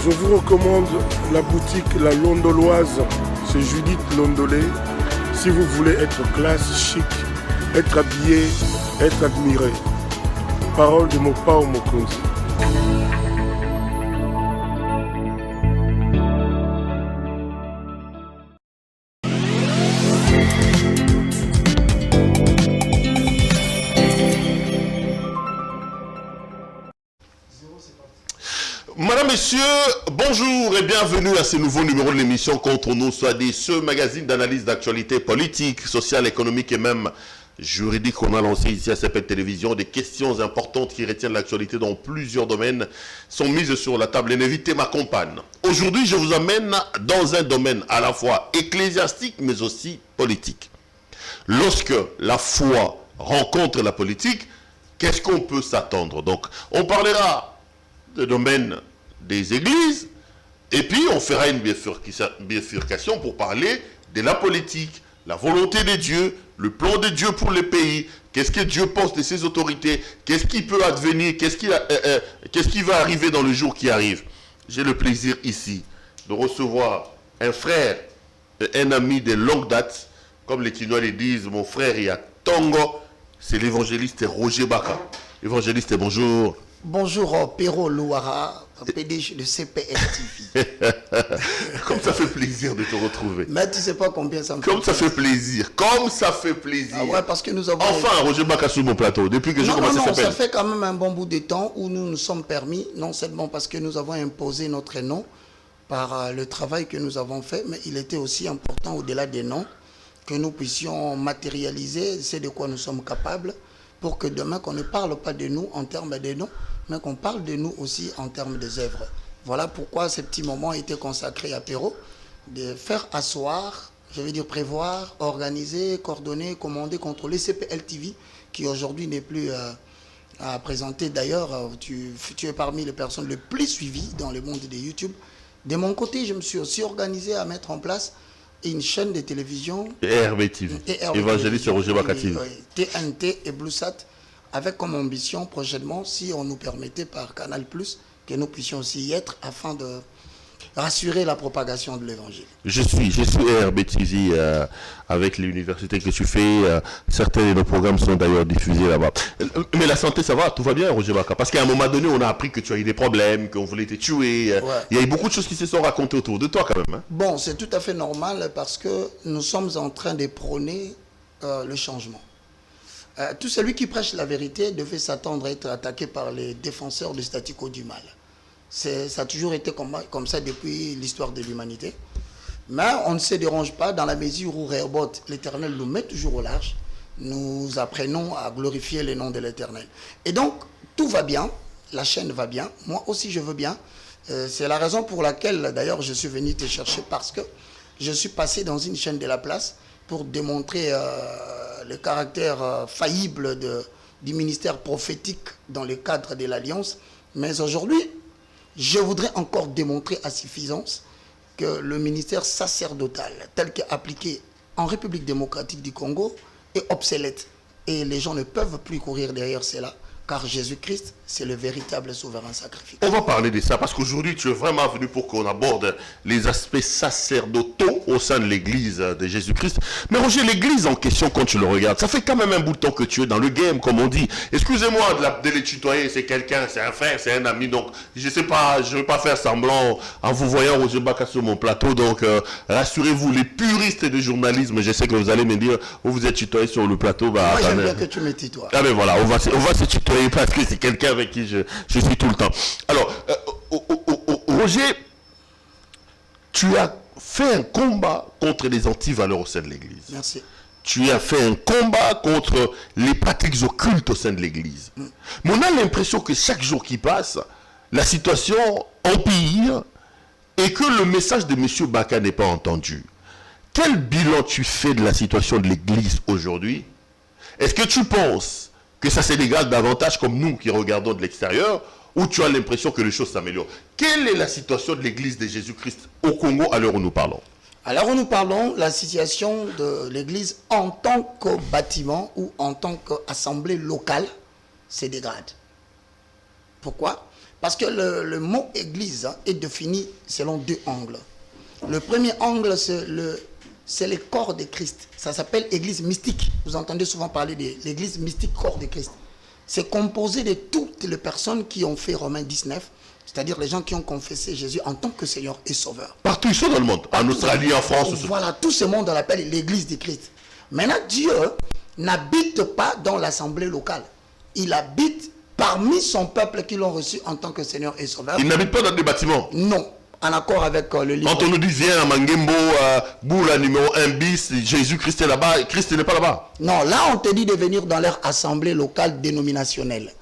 Je vous recommande la boutique La Londoloise, c'est Judith Londolé. Si vous voulez être classe, chic, être habillé, être admiré. Parole de Mopao Mokonzi. Madame, Messieurs, bonjour et bienvenue à ce nouveau numéro de l'émission Contre nous, soit dit ce magazine d'analyse d'actualité politique, sociale, économique et même juridique qu'on a lancé ici à CPET Télévision. Des questions importantes qui retiennent l'actualité dans plusieurs domaines sont mises sur la table et n'invitez ma compagne. Aujourd'hui, je vous amène dans un domaine à la fois ecclésiastique mais aussi politique. Lorsque la foi rencontre la politique, qu'est-ce qu'on peut s'attendre? Donc, on parlera de domaine des églises, et puis on fera une bifurcation pour parler de la politique, la volonté de Dieu, le plan de Dieu pour le pays, qu'est-ce que Dieu pense de ses autorités, qu'est-ce qui peut advenir, qu'est-ce qui va arriver dans le jour qui arrive. J'ai le plaisir ici de recevoir un frère, un ami de longue date, comme les Quinois le disent, mon frère il y a Tongo, c'est l'évangéliste Roger Baka. Évangéliste, bonjour. Bonjour, Péro Louara, PDG de CPS TV. Comme ça fait plaisir de te retrouver. Mais tu sais pas combien ça me fait. Comme ça fait plaisir. Comme ça fait plaisir. Ah ouais, parce que nous avons... Enfin, Roger Baka sur mon plateau, depuis que j'ai commencé à ça fait quand même un bon bout de temps où nous nous sommes permis, non seulement parce que nous avons imposé notre nom par le travail que nous avons fait, mais il était aussi important au-delà des noms que nous puissions matérialiser ce de quoi nous sommes capables pour que demain, qu'on ne parle pas de nous en termes de noms, mais qu'on parle de nous aussi en termes des œuvres. Voilà pourquoi ce petit moment a été consacré à Péro, de faire asseoir, je veux dire prévoir, organiser, coordonner, commander, contrôler CPL TV, qui aujourd'hui n'est plus à présenter. D'ailleurs, tu es parmi les personnes les plus suivies dans le monde de YouTube. De mon côté, je me suis aussi organisé à mettre en place une chaîne de télévision. ERB TV. Évangéliste Roger Baka TV. TNT et BlueSat, avec comme ambition prochainement, si on nous permettait par Canal+, que nous puissions aussi y être afin de rassurer la propagation de l'évangile. Je suis ERB TV avec l'université que tu fais. Certains de nos programmes sont d'ailleurs diffusés là-bas. Mais la santé, ça va, tout va bien, Roger Baka. Parce qu'à un moment donné, on a appris que tu as eu des problèmes, qu'on voulait te tuer. Ouais. Il y a eu beaucoup de choses qui se sont racontées autour de toi quand même. Hein? Bon, c'est tout à fait normal parce que nous sommes en train de prôner le changement. Tout celui qui prêche la vérité devait s'attendre à être attaqué par les défenseurs du statu quo du mal. Ça a toujours été comme ça depuis l'histoire de l'humanité. Mais on ne se dérange pas dans la mesure où Réhobot, l'Éternel nous met toujours au large. Nous apprenons à glorifier le nom de l'Éternel. Et donc, tout va bien, la chaîne va bien, moi aussi je veux bien. C'est la raison pour laquelle, d'ailleurs, je suis venu te chercher parce que je suis passé dans une chaîne de la place pour démontrer le caractère faillible du ministère prophétique dans le cadre de l'Alliance. Mais aujourd'hui, je voudrais encore démontrer à suffisance que le ministère sacerdotal, tel qu'appliqué en République démocratique du Congo, est obsolète. Et les gens ne peuvent plus courir derrière cela, car Jésus-Christ, c'est le véritable souverain sacrifice. On va parler de ça, parce qu'aujourd'hui, tu es vraiment venu pour qu'on aborde les aspects sacerdotaux au sein de l'église de Jésus-Christ. Mais Roger, l'église en question, quand tu le regardes, ça fait quand même un bout de temps que tu es dans le game, comme on dit. Excusez-moi de les tutoyer, c'est quelqu'un, c'est un frère, c'est un ami, donc je sais pas, je ne veux pas faire semblant en vous voyant Roger Baka sur mon plateau, donc rassurez-vous, les puristes du journalisme, je sais que vous allez me dire, vous êtes tutoyé sur le plateau. Bah, moi, j'aime bien que tu me tutoies. Ah mais voilà, on va se tutoyer parce que c'est quelqu'un avec qui je suis tout le temps. Alors, Roger, tu as fait un combat contre les antivaleurs au sein de l'Église. Merci. Tu as fait un combat contre les pratiques occultes au sein de l'Église. Mais on a l'impression que chaque jour qui passe, la situation empire et que le message de M. Baka n'est pas entendu. Quel bilan tu fais de la situation de l'Église aujourd'hui? Est-ce que tu penses que ça se dégage davantage comme nous qui regardons de l'extérieur, ou tu as l'impression que les choses s'améliorent? Quelle est la situation de l'Église de Jésus-Christ au Congo à l'heure où nous parlons? À l'heure où nous parlons, la situation de l'Église en tant que bâtiment ou en tant qu'assemblée locale se dégrade. Pourquoi? Parce que le mot église est défini selon deux angles. Le premier angle, c'est le corps de Christ. Ça s'appelle église mystique. Vous entendez souvent parler de l'église mystique, corps de Christ. C'est composé de toutes les personnes qui ont fait Romains 19, c'est-à-dire les gens qui ont confessé Jésus en tant que Seigneur et Sauveur. Partout ici dans le monde, en Australie, en France. Voilà, tout ce monde on l'appelle l'église de Christ. Maintenant, Dieu n'habite pas dans l'assemblée locale. Il habite parmi son peuple qui l'ont reçu en tant que Seigneur et Sauveur. Il n'habite pas dans des bâtiments. Non, en accord avec le livre. Quand on nous dit viens à Mangembo, Boula numéro 1 bis, Jésus-Christ est là-bas, Christ n'est pas là-bas. Non, là on te dit de venir dans leur assemblée locale dénominationnelle.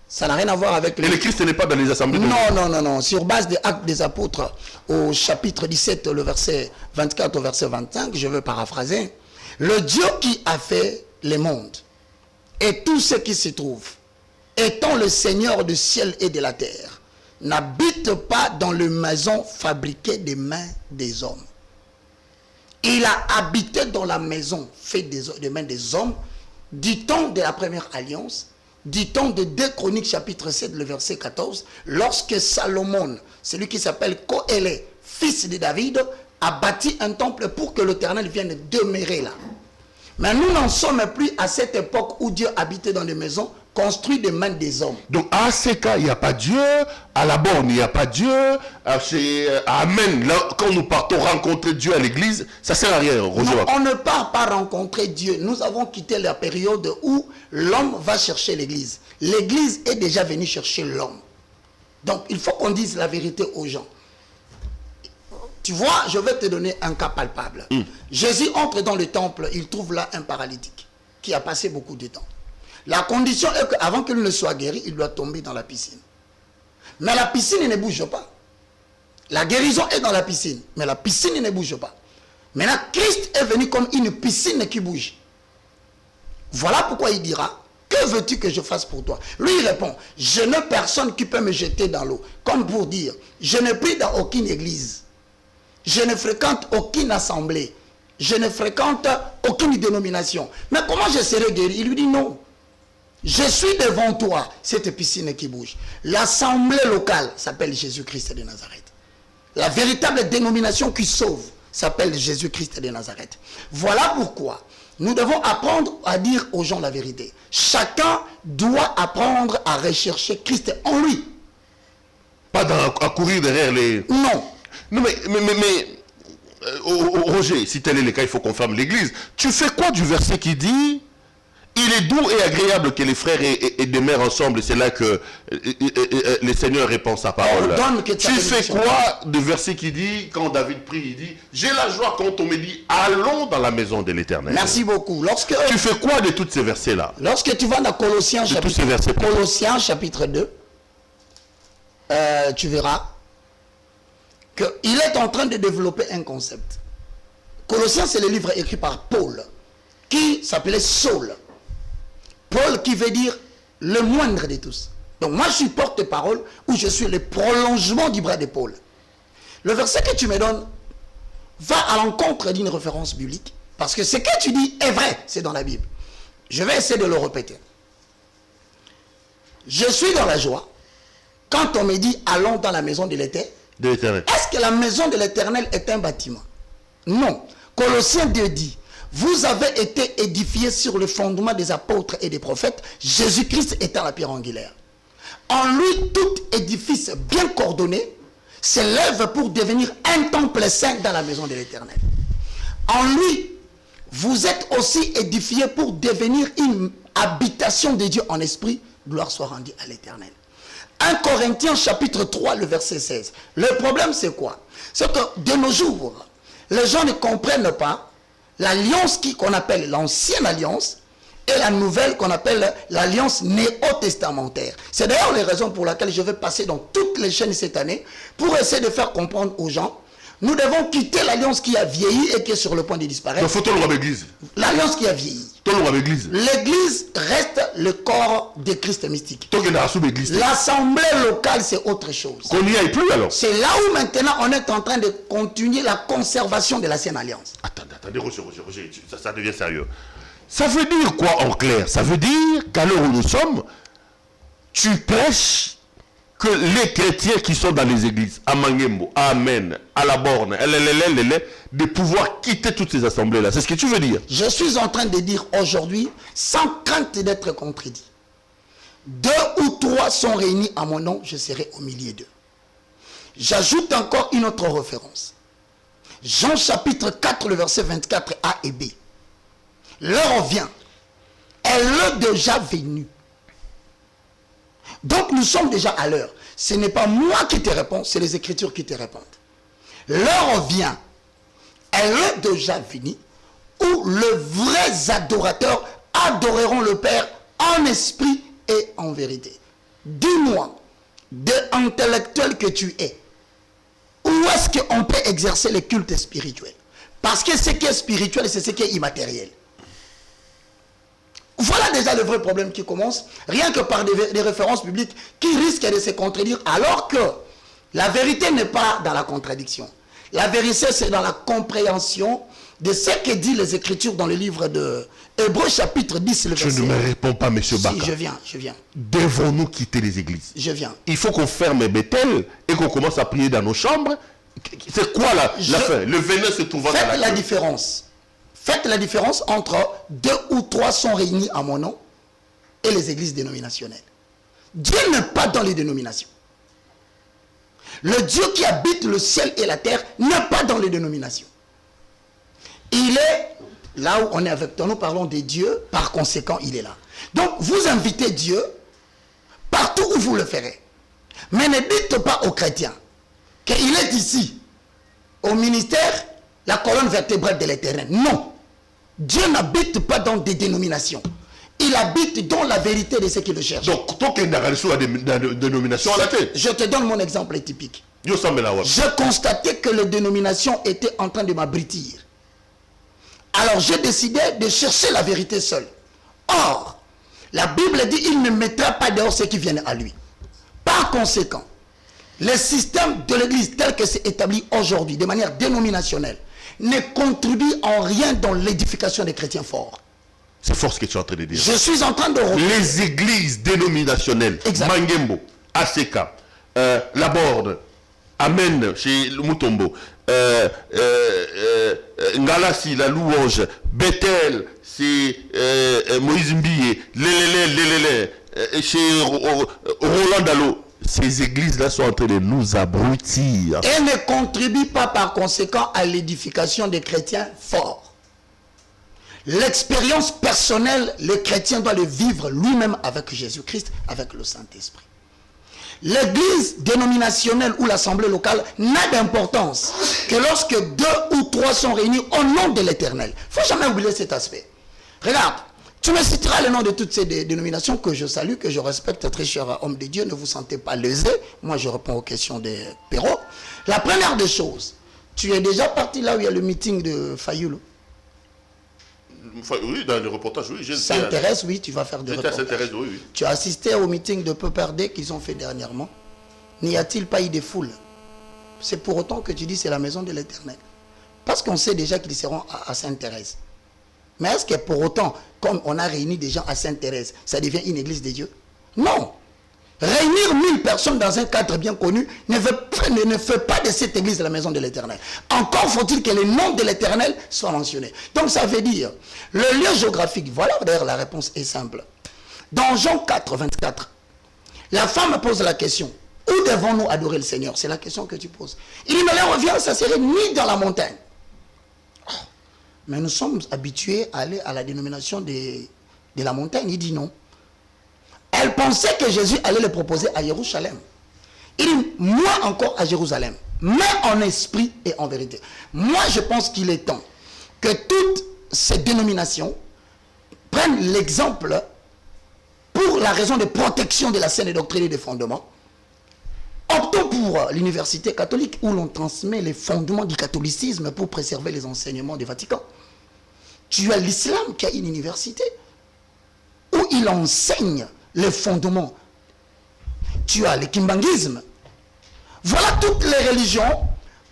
Ça n'a rien à voir avec... Et le Christ n'est pas dans les assemblées. Non. Sur base des Actes des Apôtres, au chapitre 17, le verset 24 au verset 25, je veux paraphraser. Le Dieu qui a fait les mondes et tout ce qui s'y trouve, étant le Seigneur du ciel et de la terre, n'habite pas dans les maisons fabriquées des mains des hommes. Il a habité dans la maison faite des mains des hommes du temps de la première alliance, du temps de 2 Chroniques chapitre 7, le verset 14, lorsque Salomon, celui qui s'appelle Coélé, fils de David, a bâti un temple pour que l'Éternel vienne demeurer là. Mais nous n'en sommes plus à cette époque où Dieu habitait dans des maisons construites des mains des hommes. Donc à ces cas, il n'y a pas Dieu. À la borne, il n'y a pas Dieu. Amen. Là, quand nous partons rencontrer Dieu à l'église, ça ne sert à rien, Roger. Non, on ne part pas rencontrer Dieu. Nous avons quitté la période où l'homme va chercher l'église. L'église est déjà venue chercher l'homme. Donc il faut qu'on dise la vérité aux gens. Tu vois, je vais te donner un cas palpable. Jésus entre dans le temple, il trouve là un paralytique qui a passé beaucoup de temps. La condition est qu'avant qu'il ne soit guéri, il doit tomber dans la piscine. Mais la piscine ne bouge pas. La guérison est dans la piscine, mais la piscine ne bouge pas. Maintenant, Christ est venu comme une piscine qui bouge. Voilà pourquoi il dira, que veux-tu que je fasse pour toi? Lui, il répond, je n'ai personne qui peut me jeter dans l'eau. Comme pour dire, je ne prie dans aucune église. Je ne fréquente aucune assemblée. Je ne fréquente aucune dénomination. Mais comment je serai guéri? Il lui dit non. Je suis devant toi, cette piscine qui bouge. L'assemblée locale s'appelle Jésus-Christ de Nazareth. La véritable dénomination qui sauve s'appelle Jésus-Christ de Nazareth. Voilà pourquoi nous devons apprendre à dire aux gens la vérité. Chacun doit apprendre à rechercher Christ en lui. Pas à courir derrière les... Non. Non, mais Roger, si tel est le cas, il faut qu'on ferme l'église. Tu fais quoi du verset qui dit il est doux et agréable que les frères et demeurent ensemble, et c'est là que le Seigneur répond sa parole. Tu fais quoi du verset qui dit, quand David prie, il dit j'ai la joie quand on me dit allons dans la maison de l'Éternel. Merci beaucoup. Tu fais quoi de tous ces versets-là? Lorsque tu vas dans Colossiens chapitre 2, tu verras qu'il est en train de développer un concept. Colossiens, c'est le livre écrit par Paul, qui s'appelait Saul. Paul qui veut dire le moindre de tous. Donc moi je suis porte-parole, où je suis le prolongement du bras de Paul. Le verset que tu me donnes va à l'encontre d'une référence biblique, parce que ce que tu dis est vrai, c'est dans la Bible. Je vais essayer de le répéter. Je suis dans la joie quand on me dit allons dans la maison de l'Éternel. Est-ce que la maison de l'Éternel est un bâtiment? Non. Colossiens 2 dit, vous avez été édifiés sur le fondement des apôtres et des prophètes, Jésus-Christ étant la pierre angulaire. En lui, tout édifice bien coordonné s'élève pour devenir un temple saint dans la maison de l'Éternel. En lui, vous êtes aussi édifiés pour devenir une habitation de Dieu en esprit, gloire soit rendue à l'Éternel. 1 Corinthiens chapitre 3, le verset 16. Le problème c'est quoi? C'est que de nos jours, les gens ne comprennent pas l'alliance qu'on appelle l'ancienne alliance et la nouvelle qu'on appelle l'alliance néo-testamentaire. C'est d'ailleurs les raisons pour lesquelles je vais passer dans toutes les chaînes cette année pour essayer de faire comprendre aux gens. Nous devons quitter l'alliance qui a vieilli et qui est sur le point de disparaître. L'alliance qui a vieilli. L'église reste le corps de Christ mystique. L'assemblée locale, c'est autre chose. Qu'on n'y aille plus alors. C'est là où maintenant on est en train de continuer la conservation de l'ancienne alliance. Attendez, Roger, ça devient sérieux. Ça veut dire quoi en clair? Ça veut dire qu'à l'heure où nous sommes, tu prêches que les chrétiens qui sont dans les églises, à Mangembo, à Amen, à la Borne, de pouvoir quitter toutes ces assemblées-là. C'est ce que tu veux dire? Je suis en train de dire aujourd'hui, sans crainte d'être contredit, 2 ou 3 sont réunis à mon nom, je serai au milieu d'eux. J'ajoute encore une autre référence. Jean chapitre 4, le verset 24, A et B. L'heure vient. Elle est déjà venue. Donc nous sommes déjà à l'heure. Ce n'est pas moi qui te réponds, c'est les Écritures qui te répondent. L'heure vient. Elle est déjà venue où les vrais adorateurs adoreront le Père en esprit et en vérité. Dis-moi, de intellectuel que tu es, où est-ce qu'on peut exercer le culte spirituel? Parce que ce qui est spirituel, c'est ce qui est immatériel. Voilà déjà le vrai problème qui commence, rien que par des références bibliques qui risquent de se contredire, alors que la vérité n'est pas dans la contradiction. La vérité, c'est dans la compréhension de ce que dit les Écritures dans le livre de Hébreux chapitre 10, le verset. Je ne me réponds pas, M. Baka. Si, je viens. Devons-nous quitter les églises? Je viens. Il faut qu'on ferme Bethel et qu'on commence à prier dans nos chambres. C'est quoi la fin? Le venin se trouvant dans la Faites la différence. Faites la différence entre 2 ou 3 sont réunis à mon nom et les églises dénominationnelles. Dieu n'est pas dans les dénominations. Le Dieu qui habite le ciel et la terre n'est pas dans les dénominations. Il est là où on est avec toi. Nous parlons de Dieu, par conséquent, il est là. Donc, vous invitez Dieu partout où vous le ferez. Mais ne dites pas aux chrétiens qu'il est ici, au ministère, la colonne vertébrale de l'Éternel. Non. Dieu n'habite pas dans des dénominations. Il habite dans la vérité de ce qu'il cherche. Donc, tant qu'il y a une dénomination à la tête. Je te donne mon exemple typique. J'ai constaté que les dénominations étaient en train de m'abritir. Alors j'ai décidé de chercher la vérité seule. Or, la Bible dit il ne mettra pas dehors ceux qui viennent à lui. Par conséquent, le système de l'Église tel que c'est établi aujourd'hui, de manière dénominationnelle, ne contribue en rien dans l'édification des chrétiens forts. C'est fort ce que tu es en train de dire. Je suis en train de... Les églises dénominationnelles, Mangembo, ACK, La Borde, Amen, chez Mutombo, Ngalassi, la louange, Bethel, c'est Moïse Mbiye, chez Roland Dalo. Ces églises-là sont en train de nous abrutir. Et ne contribuent pas par conséquent à l'édification des chrétiens forts. L'expérience personnelle, le chrétien doit le vivre lui-même avec Jésus-Christ, avec le Saint-Esprit. L'église dénominationnelle ou l'assemblée locale n'a d'importance que lorsque 2 ou 3 sont réunis au nom de l'Éternel. Il ne faut jamais oublier cet aspect. Regarde, tu me citeras le nom de toutes ces dénominations que je salue, que je respecte, très cher homme de Dieu. Ne vous sentez pas lésé. Moi, je réponds aux questions des Perrault. La première des choses, tu es déjà parti là où il y a le meeting de Fayoulou. Oui, dans le reportage, oui. Saint-Thérèse, oui, tu vas faire des reportages. Saint-Thérèse, oui, oui. Tu as assisté au meeting de PPRD qu'ils ont fait dernièrement. N'y a-t-il pas eu des foules? C'est pour autant que tu dis c'est la maison de l'Éternel. Parce qu'on sait déjà qu'ils seront à Sainte-Thérèse. Mais est-ce que pour autant, comme on a réuni des gens à Sainte-Thérèse, ça devient une église de Dieu? Non. Réunir 1000 personnes dans un cadre bien connu ne fait pas de cette église la maison de l'Éternel. Encore faut-il que le nom de l'Éternel soit mentionné. Donc ça veut dire, le lieu géographique, voilà d'ailleurs la réponse est simple. Dans Jean 4, 24, la femme pose la question, où devons-nous adorer le Seigneur? C'est la question que tu poses. Il dit, mais là on vient, ça serait ni dans la montagne. Mais nous sommes habitués à aller à la dénomination de la montagne. Il dit non. Elle pensait que Jésus allait le proposer à Jérusalem. Il dit, moi encore à Jérusalem, mais en esprit et en vérité. Moi, je pense qu'il est temps que toutes ces dénominations prennent l'exemple pour la raison de protection de la saine doctrine et des fondements. Optons pour l'université catholique où l'on transmet les fondements du catholicisme pour préserver les enseignements du Vatican. Tu as l'islam qui a une université où il enseigne les fondements. Tu as le kimbanguisme. Voilà toutes les religions,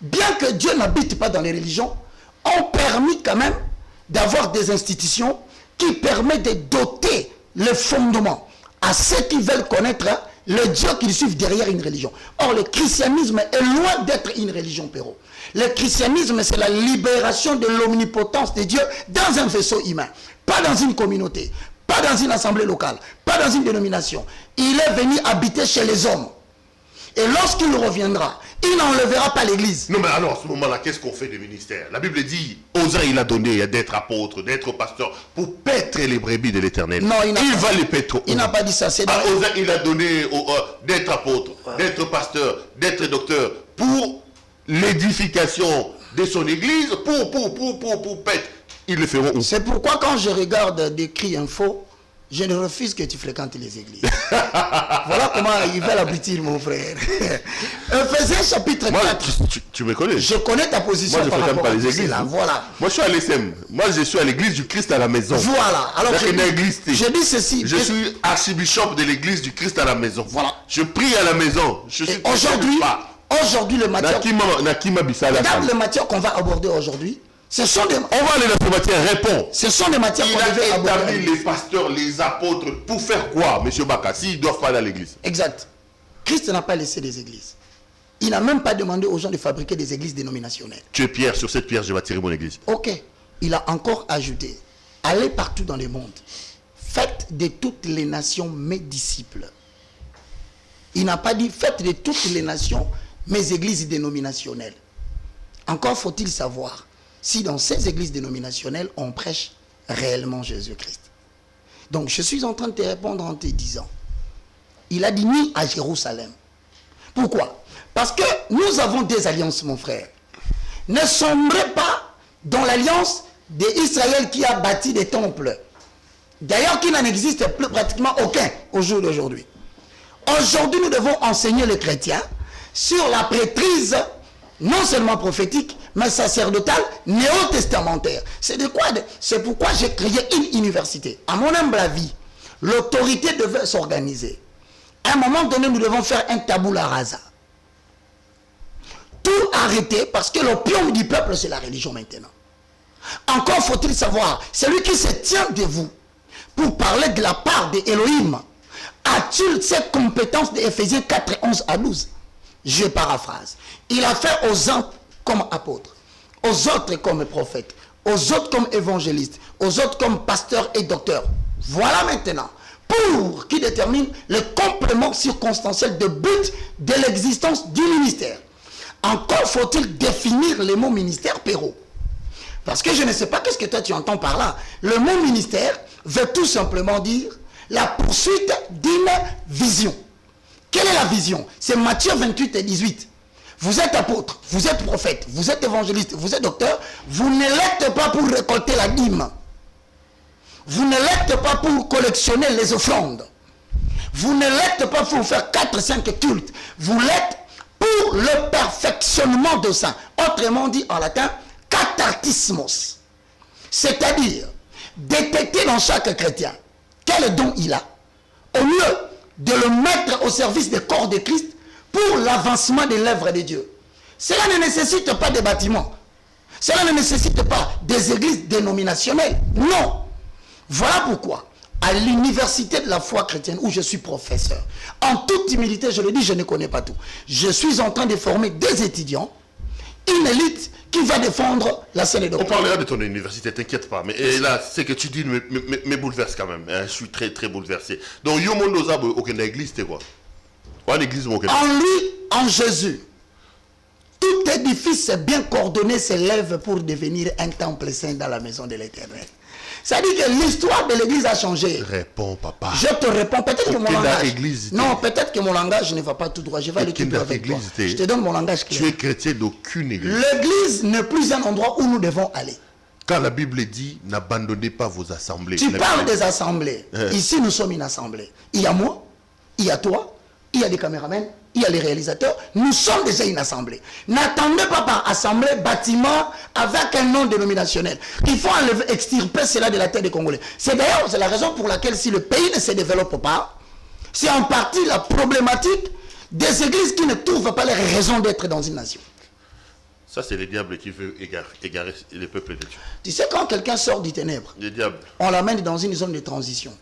bien que Dieu n'habite pas dans les religions, ont permis quand même d'avoir des institutions qui permettent de doter les fondements à ceux qui veulent connaître le Dieu qu'ils suivent derrière une religion. Or, le christianisme est loin d'être une religion, Perrault. Le christianisme, c'est la libération de l'omnipotence de Dieu dans un vaisseau humain, pas dans une communauté, pas dans une assemblée locale, pas dans une dénomination. Il est venu habiter chez les hommes. Et lorsqu'il reviendra, il n'enlèvera pas l'église. Non, mais alors, à ce moment-là, qu'est-ce qu'on fait du ministère? La Bible dit, aux uns, il a donné d'être apôtre, d'être pasteur, pour paître les brebis de l'éternel. Non, il va les paître. Il n'a pas dit ça. C'est aux uns, il a donné d'être apôtre, d'être pasteur, d'être docteur, pour l'édification de son église, pour paître. Ils le feront où? C'est pourquoi, quand je regarde des cris info, je ne refuse que tu fréquentes les églises. Voilà comment ils veulent aboutir, mon frère. Ephésiens chapitre 4. Tu me connais. Je connais ta position. Moi, je ne fréquente pas les églises. Là, voilà. Moi, je suis à l'ESM. Moi, je suis à l'église du Christ à la maison. Voilà. Alors, je dis ceci. Je suis archibishop de l'église du Christ à la maison. Voilà. Je prie à la maison. Aujourd'hui, le matière. Regarde les matières qu'on va aborder aujourd'hui. Ce sont des... On va aller dans ces matières, réponds. Ce sont des matières qu'on devait aborder. Il a établi les pasteurs, les apôtres, pour faire quoi, M. Baka, s'ils doivent pas aller à l'église? Exact. Christ n'a pas laissé des églises. Il n'a même pas demandé aux gens de fabriquer des églises dénominationnelles. Tu es pierre, sur cette pierre, je vais tirer mon église. Ok. Il a encore ajouté, allez partout dans le monde. Faites de toutes les nations mes disciples. Il n'a pas dit, faites de toutes les nations mes églises dénominationnelles. Encore faut-il savoir si dans ces églises dénominationnelles, on prêche réellement Jésus-Christ. Donc, je suis en train de te répondre en te disant, il a dit ni à Jérusalem. Pourquoi? Parce que nous avons des alliances, mon frère. Ne sombrez pas dans l'alliance d'Israël qui a bâti des temples. D'ailleurs, qui n'en existe plus pratiquement aucun au jour d'aujourd'hui. Aujourd'hui, nous devons enseigner les chrétiens sur la prêtrise non seulement prophétique, mais sacerdotale, néo-testamentaire. C'est pourquoi j'ai créé une université. À mon humble avis, l'autorité devait s'organiser. À un moment donné, nous devons faire un tabula rasa. Tout arrêter, parce que l'opium du peuple, c'est la religion maintenant. Encore faut-il savoir, celui qui se tient de vous pour parler de la part d'Élohim, a-t-il cette compétence d'Éphésiens 4, 11 à 12? Je paraphrase. Il a fait aux uns comme apôtres, aux autres comme prophètes, aux autres comme évangélistes, aux autres comme pasteurs et docteurs. Voilà maintenant, pour qui détermine le complément circonstanciel de but de l'existence du ministère. Encore faut-il définir le mot ministère, Perrault. Parce que je ne sais pas qu'est-ce que toi tu entends par là. Le mot ministère veut tout simplement dire la poursuite d'une vision. Quelle est la vision? C'est Matthieu 28 et 18. Vous êtes apôtre, vous êtes prophète, vous êtes évangéliste, vous êtes docteur. Vous ne l'êtes pas pour récolter la dîme. Vous ne l'êtes pas pour collectionner les offrandes. Vous ne l'êtes pas pour faire 4-5 cultes. Vous l'êtes pour le perfectionnement de saints. Autrement dit en latin, cathartismos. C'est-à-dire détecter dans chaque chrétien quel don il a. Au lieu de le mettre au service des corps de Christ pour l'avancement de l'œuvre de Dieu. Cela ne nécessite pas de bâtiments. Cela ne nécessite pas des églises dénominationnelles. Non. Voilà pourquoi, à l'université de la foi chrétienne, où je suis professeur, en toute humilité, je le dis, je ne connais pas tout. Je suis en train de former des étudiants, une élite qui va défendre la scène doctrine. On parlera de ton université, t'inquiète pas. Mais là, ce que tu dis me bouleverse quand même. Je suis très, très bouleversé. Donc, yo monde aux arbres, aucune église, c'est quoi? En église, en lui, en Jésus, tout édifice bien coordonné s'élève pour devenir un temple saint dans la maison de l'Éternel. Ça dit que l'histoire de l'église a changé. Réponds, papa. Je te réponds. Peut-être que mon langage... Église, non, peut-être que mon langage ne va pas tout droit. Je vais aller tout droit avec toi. Je te donne mon langage clair. Tu es chrétien d'aucune église. L'église n'est plus un endroit où nous devons aller. Quand la Bible dit, n'abandonnez pas vos assemblées. Tu parles des assemblées. Ici, nous sommes une assemblée. Il y a moi, il y a toi, il y a des caméramans, il y a les réalisateurs. Nous sommes déjà une assemblée. N'attendez pas par assemblée, bâtiment, avec un nom dénominationnel. Il faut enlever, extirper cela de la terre des Congolais. C'est d'ailleurs la raison pour laquelle si le pays ne se développe pas, c'est en partie la problématique des églises qui ne trouvent pas les raisons d'être dans une nation. Ça, c'est le diable qui veut égarer le peuple de Dieu. Tu sais, quand quelqu'un sort du ténèbre, le diable, on l'amène dans une zone de transition.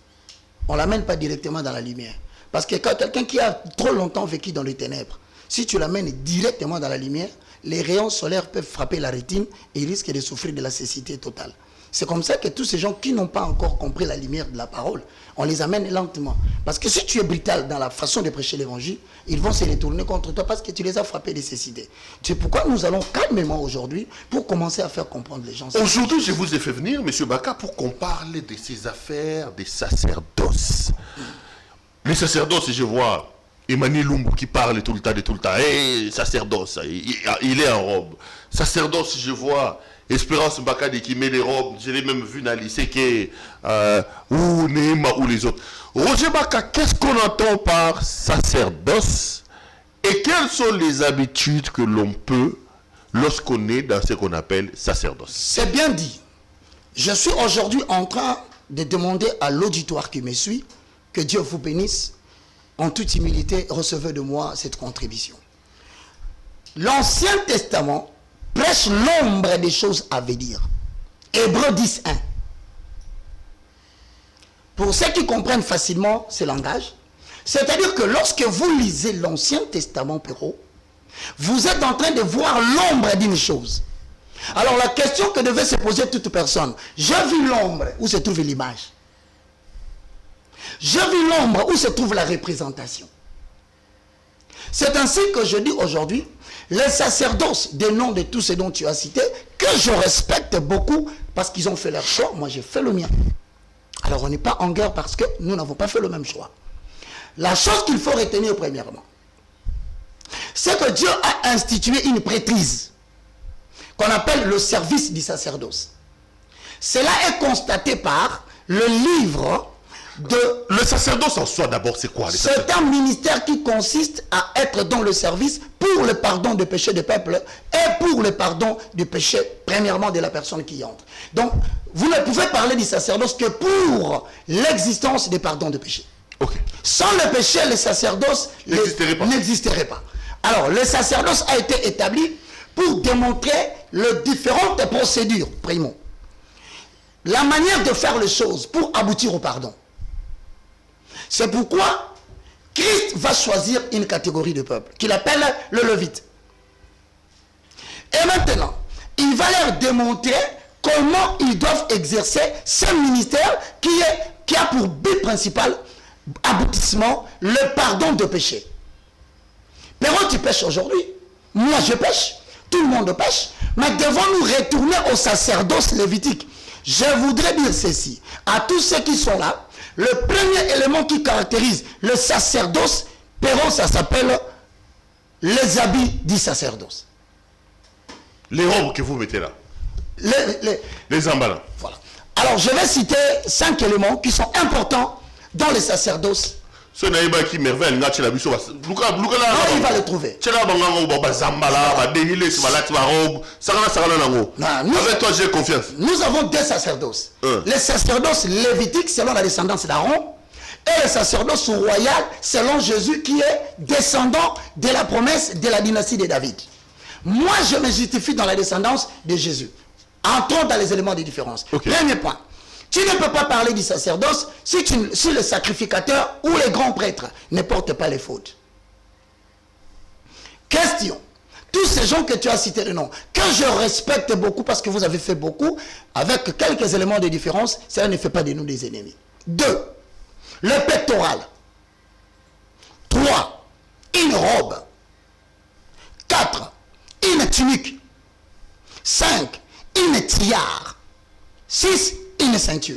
On ne l'amène pas directement dans la lumière. Parce que quand quelqu'un qui a trop longtemps vécu dans les ténèbres, si tu l'amènes directement dans la lumière, les rayons solaires peuvent frapper la rétine et il risque de souffrir de la cécité totale. C'est comme ça que tous ces gens qui n'ont pas encore compris la lumière de la parole, on les amène lentement. Parce que si tu es brutal dans la façon de prêcher l'évangile, ils vont se retourner contre toi parce que tu les as frappés de cécité. C'est pourquoi nous allons calmement aujourd'hui pour commencer à faire comprendre les gens. Aujourd'hui, je vous ai fait venir, M. Baka, pour qu'on parle de ces affaires des sacerdoces. Les sacerdoces, je vois Emmanuel Lumbu qui parle tout le temps. Hey, sacerdoce, il est en robe. Sacerdoce, je vois Espérance Bakade qui met les robes. Je l'ai même vu dans le lycée ou Nehema ou les autres. Roger Baka, qu'est-ce qu'on entend par sacerdoce et quelles sont les habitudes que l'on peut lorsqu'on est dans ce qu'on appelle sacerdoce? C'est bien dit. Je suis aujourd'hui en train de demander à l'auditoire qui me suit que Dieu vous bénisse. En toute humilité, recevez de moi cette contribution. L'Ancien Testament prêche l'ombre des choses à venir. Hébreux 10:1. Pour ceux qui comprennent facilement ce langage, c'est-à-dire que lorsque vous lisez l'Ancien Testament, Péro, vous êtes en train de voir l'ombre d'une chose. Alors la question que devait se poser toute personne, j'ai vu l'ombre, où se trouve l'image? J'ai vu l'ombre, où se trouve la représentation? C'est ainsi que je dis aujourd'hui, les sacerdoces des noms de tous ceux dont tu as cité, que je respecte beaucoup, parce qu'ils ont fait leur choix, moi j'ai fait le mien. Alors on n'est pas en guerre parce que nous n'avons pas fait le même choix. La chose qu'il faut retenir premièrement, c'est que Dieu a institué une prêtrise, qu'on appelle le service du sacerdoce. Cela est constaté par le livre de... Le sacerdoce en soi, d'abord, c'est quoi? C'est un ministère qui consiste à être dans le service pour le pardon des péchés du peuple et pour le pardon du péché, premièrement, de la personne qui y entre. Donc, vous ne pouvez parler du sacerdoce que pour l'existence des pardons de péché. Okay. Sans le péché, le sacerdoce n'existerait pas. Alors, le sacerdoce a été établi pour démontrer les différentes procédures, primo. La manière de faire les choses pour aboutir au pardon. C'est pourquoi Christ va choisir une catégorie de peuple qu'il appelle le Lévite. Et maintenant, il va leur démontrer comment ils doivent exercer ce ministère qui a pour but principal, aboutissement, le pardon de péché. Perron, tu pêches aujourd'hui. Moi, je pêche. Tout le monde pêche. Mais devons-nous retourner au sacerdoce lévitique? Je voudrais dire ceci à tous ceux qui sont là. Le premier élément qui caractérise le sacerdoce, Perron, ça s'appelle les habits du sacerdoce. Les robes que vous mettez là. Les emballants. Voilà. Alors, je vais citer 5 éléments qui sont importants dans le sacerdoce. Ce n'est pas qui merveille, non, il va le trouver. Avec toi, j'ai confiance. Nous avons deux sacerdoces. Le sacerdoce lévitique selon la descendance d'Aaron et le sacerdoce royal selon Jésus qui est descendant de la promesse de la dynastie de David. Moi, je me justifie dans la descendance de Jésus. Entrons dans les éléments de différence. Okay. Premier point. Tu ne peux pas parler du sacerdoce si le sacrificateur ou les grands prêtres ne portent pas les fautes. Question. Tous ces gens que tu as cités le nom, que je respecte beaucoup parce que vous avez fait beaucoup, avec quelques éléments de différence, cela ne fait pas de nous des ennemis. 2. Le pectoral. 3. Une robe. 4. Une tunique. 5. Une tiare. 6. Une ceinture.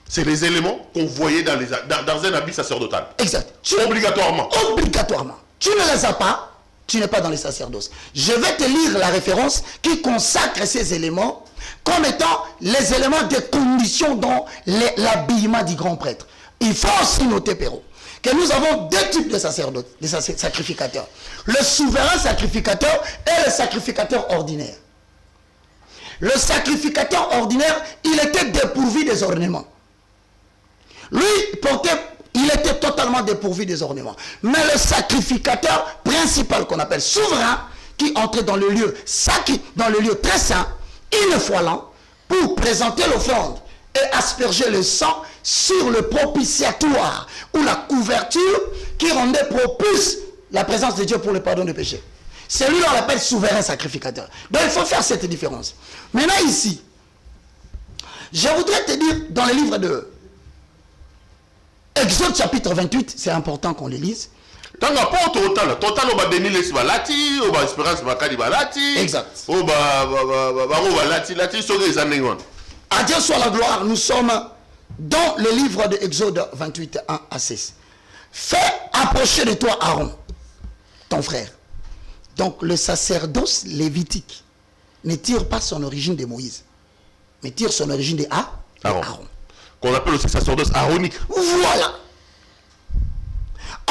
C'est les éléments qu'on voyait dans un habit sacerdotal. Exact. Obligatoirement. Obligatoirement. Tu ne les as pas, tu n'es pas dans les sacerdoces. Je vais te lire la référence qui consacre ces éléments comme étant les éléments de conditions dans l'habillement du grand prêtre. Il faut aussi noter, Perron, que nous avons deux types de sacerdotes, des sacrificateurs. Le souverain sacrificateur et le sacrificateur ordinaire. Le sacrificateur ordinaire, il était dépourvu des ornements. Lui, il était totalement dépourvu des ornements. Mais le sacrificateur principal qu'on appelle souverain, qui entrait dans le lieu sacré, dans le lieu très saint, une fois l'an, pour présenter l'offrande et asperger le sang sur le propitiatoire, ou la couverture qui rendait propice la présence de Dieu pour le pardon des péchés. Celui-là, on l'appelle souverain sacrificateur. Donc il faut faire cette différence. Maintenant ici, je voudrais te dire dans le livre de Exode chapitre 28, c'est important qu'on le lise. Exact. À Dieu soit la gloire, nous sommes dans le livre de Exode 28, 1 à 6. Fais approcher de toi Aaron, ton frère. Donc le sacerdoce lévitique ne tire pas son origine de Moïse, mais tire son origine de Aaron. Qu'on appelle aussi sacerdoce aaronique. Voilà.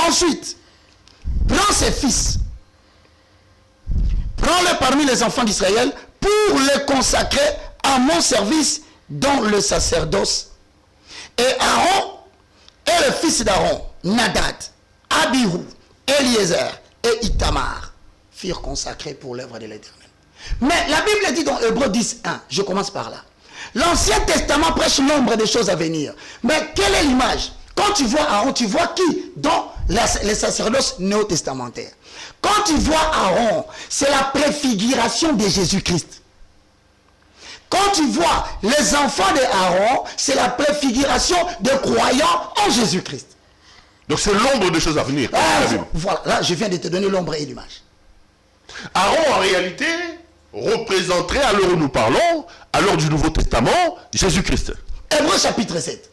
Ensuite, prends ses fils, prends-les parmi les enfants d'Israël pour les consacrer à mon service dans le sacerdoce. Et Aaron et le fils d'Aaron, Nadab, Abihu, Eliezer et Itamar furent consacrés pour l'œuvre de l'Éternel. Mais la Bible dit dans Hébreux 10, 1, je commence par là. L'Ancien Testament prêche nombre de choses à venir. Mais quelle est l'image? Quand tu vois Aaron, tu vois qui? Dans les sacerdoces néo-testamentaires. Quand tu vois Aaron, c'est la préfiguration de Jésus-Christ. Quand tu vois les enfants d'Aaron, c'est la préfiguration des croyants en Jésus-Christ. Donc c'est l'ombre de choses à venir. Voilà, là je viens de te donner l'ombre et l'image. Aaron en réalité représenterait, à l'heure où nous parlons, à l'heure du Nouveau Testament, Jésus-Christ. Hébreux chapitre 7.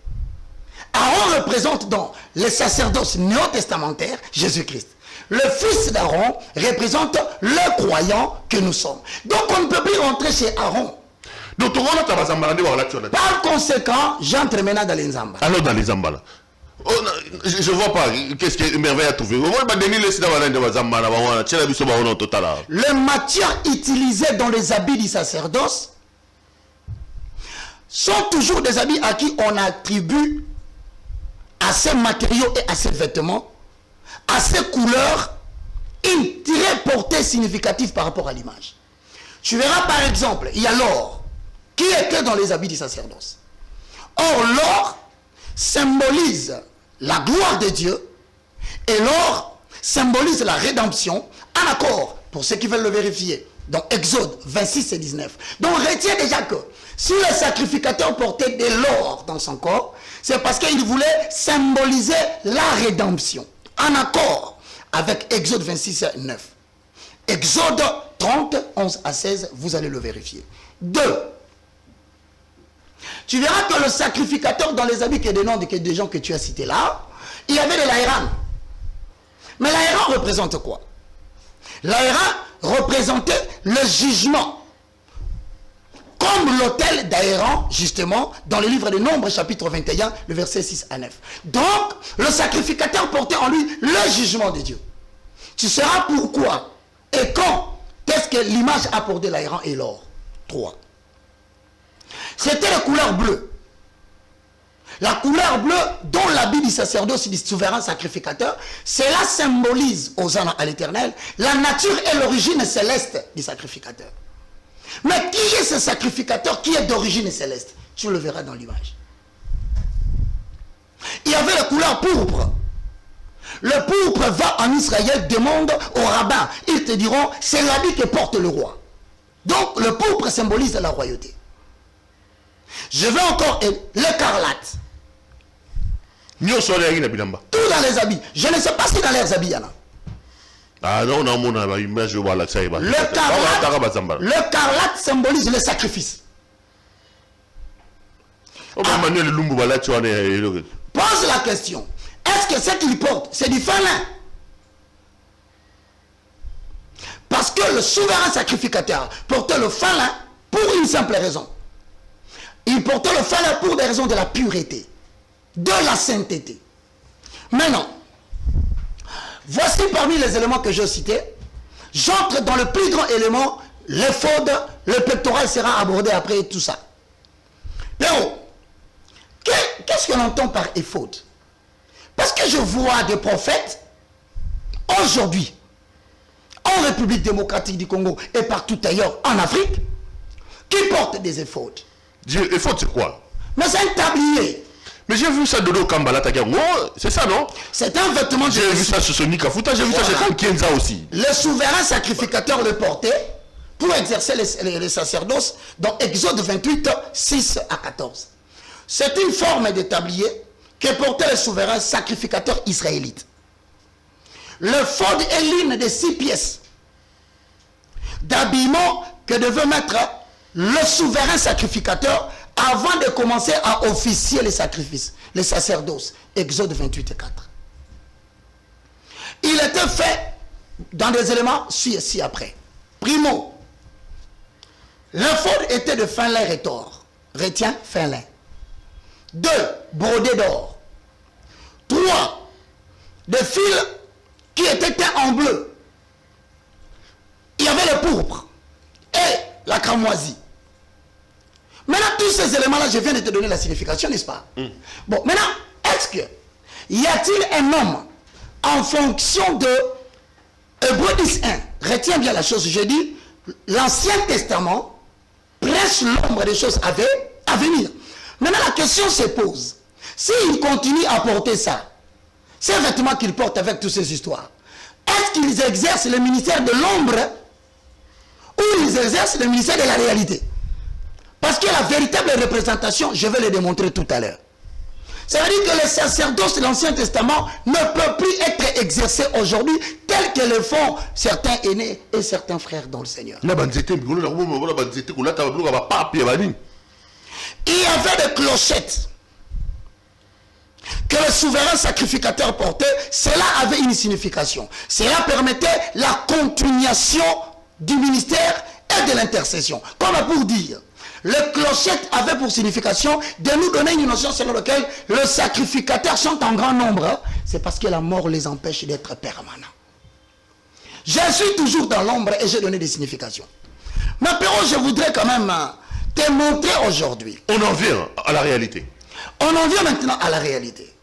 Aaron représente dans les sacerdoces néo-testamentaires Jésus-Christ. Le fils d'Aaron représente le croyant que nous sommes. Donc on ne peut plus rentrer chez Aaron. Par conséquent, j'entre maintenant dans les Nzamba. Alors dans les Zambala. Je ne vois pas qu'est-ce que merveille à trouver. Les matières utilisées dans les habits du sacerdoce sont toujours des habits à qui on attribue à ces matériaux et à ces vêtements, à ces couleurs, une très portée significative par rapport à l'image. Tu verras par exemple, il y a l'or qui était dans les habits du sacerdoce. Or, l'or symbolise la gloire de Dieu et l'or symbolise la rédemption, en accord, pour ceux qui veulent le vérifier, dans Exode 26 et 19. Donc, retiens déjà que si le sacrificateur portait de l'or dans son corps, c'est parce qu'il voulait symboliser la rédemption, en accord avec Exode 26 et 9. Exode 30, 11 à 16, vous allez le vérifier. 2. Tu verras que le sacrificateur dans les habits des gens que tu as cités là, il y avait de l'aéran. Mais l'aéran représente quoi? L'aéran représentait le jugement. Comme l'autel d'Aaron, justement, dans le livre des Nombres, chapitre 21, le verset 6 à 9. Donc, le sacrificateur portait en lui le jugement de Dieu. Tu sauras pourquoi et quand qu'est-ce que l'image a porté l'Aaron et l'or. 3. C'était la couleur bleue. La couleur bleue dont l'habit du sacerdoce du souverain sacrificateur, cela symbolise aux âmes à l'éternel la nature et l'origine céleste du sacrificateur. Mais qui est ce sacrificateur qui est d'origine céleste? Tu le verras dans l'image. Il y avait la couleur pourpre. Le pourpre va en Israël, demande au rabbin. Ils te diront, c'est l'habit que porte le roi. Donc le pourpre symbolise la royauté. Je veux encore l'écarlate. Tout dans les habits. Je ne sais pas si dans les habits il y en a. L'écarlate symbolise le sacrifice. Pose la question. Est-ce que ce qu'il porte, c'est du fin lin? Parce que le souverain sacrificateur portait le fin lin pour une simple raison. Il portait le fin lin pour des raisons de la pureté, de la sainteté. Maintenant, voici parmi les éléments que j'ai cités. J'entre dans le plus grand élément, l'éphod, le pectoral sera abordé après tout ça. Pero, qu'est-ce qu'on entend par éphod? Parce que je vois des prophètes, aujourd'hui, en République démocratique du Congo et partout ailleurs en Afrique, qui portent des éphodes. Éphod c'est quoi? Mais c'est un tablier. Mais j'ai vu ça de Kambala Tagango, c'est ça, non? C'est un vêtement de... J'ai vu ça sur Sony Kafuta, j'ai vu ça chez Kenza aussi. Le souverain sacrificateur le portait pour exercer les sacerdoces dans Exode 28, 6 à 14. C'est une forme de tablier que portait le souverain sacrificateur israélite. Le faud est l'une des 6 pièces d'habillement que devait mettre le souverain sacrificateur avant de commencer à officier les sacrifices, les sacerdoces. Exode 28 et 4. Il était fait dans des éléments ci-après. Primo, le faud était de fin lin retors. Retiens, fin lin. 2, brodé d'or. 3, des fils qui étaient teints en bleu. Il y avait le pourpre et la cramoisie. Maintenant, tous ces éléments-là, je viens de te donner la signification, n'est-ce pas? Bon, maintenant, est-ce que y a-t-il un homme en fonction de Hébreux 10.1? Retiens bien la chose, je dis, l'Ancien Testament prêche l'ombre des choses à venir. Maintenant, la question se pose. S'il continue à porter ça, ces vêtements qu'il porte avec toutes ces histoires, est-ce qu'ils exercent le ministère de l'ombre ou ils exercent le ministère de la réalité? Parce que la véritable représentation, je vais le démontrer tout à l'heure. Ça veut dire que les sacerdoces de l'Ancien Testament ne peuvent plus être exercés aujourd'hui tels que le font certains aînés et certains frères dans le Seigneur. Il y avait des clochettes que le souverain sacrificateur portait. Cela avait une signification. Cela permettait la continuation du ministère et de l'intercession. Comme pour dire, le clochette avait pour signification de nous donner une notion selon laquelle les sacrificateurs sont en grand nombre. C'est parce que la mort les empêche d'être permanents. Je suis toujours dans l'ombre et j'ai donné des significations. Mais Péro, je voudrais quand même te montrer aujourd'hui. On en vient à la réalité. On en vient maintenant à la réalité.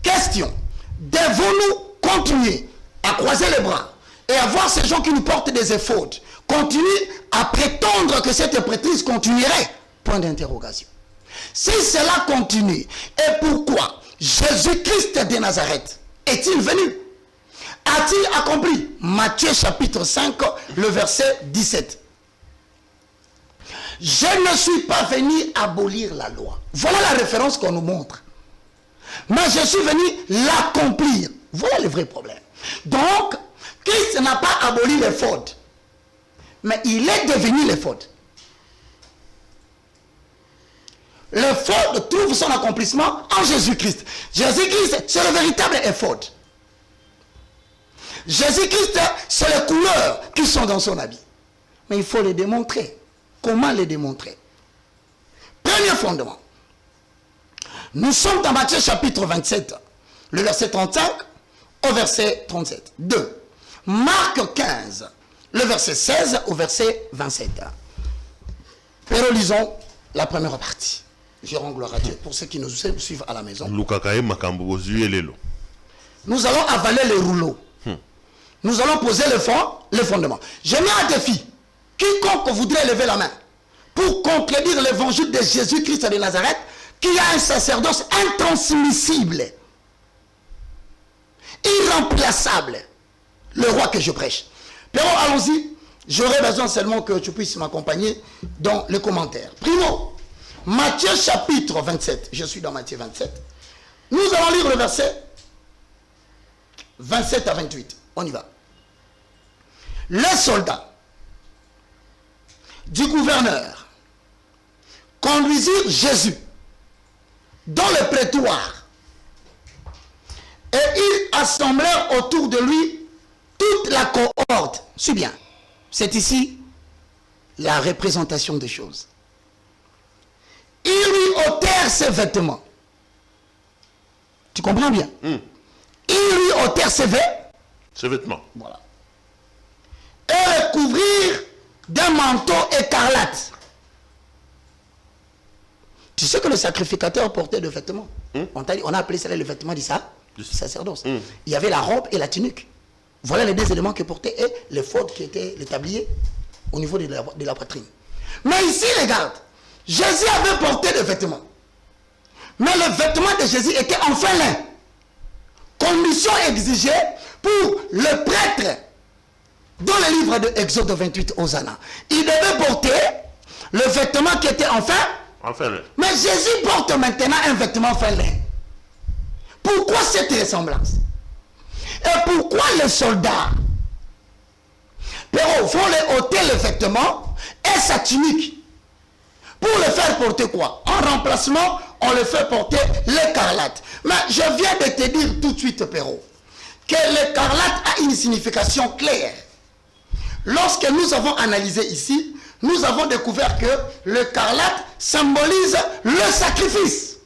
Question. Devons-nous continuer à croiser les bras et à voir ces gens qui nous portent des épaules continuer à prétendre que cette prêtrise continuerait? Point d'interrogation. Si cela continue, et pourquoi Jésus-Christ de Nazareth est-il venu? A-t-il accompli? Matthieu chapitre 5, le verset 17. Je ne suis pas venu abolir la loi. Voilà la référence qu'on nous montre. Mais je suis venu l'accomplir. Voilà le vrai problème. Donc, Christ n'a pas aboli les fautes. Mais il est devenu les fautes. Le faute trouve son accomplissement en Jésus-Christ. Jésus-Christ, c'est le véritable faute. Jésus-Christ, c'est les couleurs qui sont dans son habit. Mais il faut les démontrer. Comment les démontrer? Premier fondement. Nous sommes dans Matthieu chapitre 27, le verset 35 au verset 37. 2. Marc 15, le verset 16 au verset 27. Et relisons la première partie. Je rends gloire à Dieu pour ceux qui nous suivent à la maison. Nous allons avaler les rouleaux. Nous allons poser le fondement. Je mets un défi. Quiconque voudrait lever la main pour contredire l'évangile de Jésus-Christ de Nazareth, qui a un sacerdoce intransmissible, irremplaçable, le roi que je prêche. Pero, allons-y. J'aurais besoin seulement que tu puisses m'accompagner dans les commentaires. Primo, Matthieu chapitre 27. Je suis dans Matthieu 27. Nous allons lire le verset 27 à 28. On y va. Les soldats du gouverneur conduisirent Jésus dans le prétoire et ils assemblèrent autour de lui toute la cohorte. C'est bien. C'est ici la représentation des choses. Ils lui ôtèrent ses vêtements. Tu comprends bien? Ils lui ôtèrent ses vêtements. Voilà. Et le couvrirent d'un manteau écarlate. Tu sais que le sacrificateur portait des vêtements. On a appelé ça le vêtement du sacerdoce. Il y avait la robe et la tunique. Voilà les deux éléments que portait et le faute qui était le tablier au niveau de la poitrine. Mais ici, regarde, Jésus avait porté des vêtements. Mais le vêtement de Jésus était en fin lin. Condition exigée pour le prêtre dans le livre de Exode 28, Hosanna. Il devait porter le vêtement qui était en fin lin. Mais Jésus porte maintenant un vêtement fin lin. Pourquoi cette ressemblance? Et pourquoi les soldats vont les ôter le vêtement et sa tunique pour le faire porter quoi? En remplacement, on le fait porter l'écarlate. Mais je viens de te dire tout de suite, Perrault, que l'écarlate a une signification claire. Lorsque nous avons analysé ici, nous avons découvert que l'écarlate symbolise le sacrifice.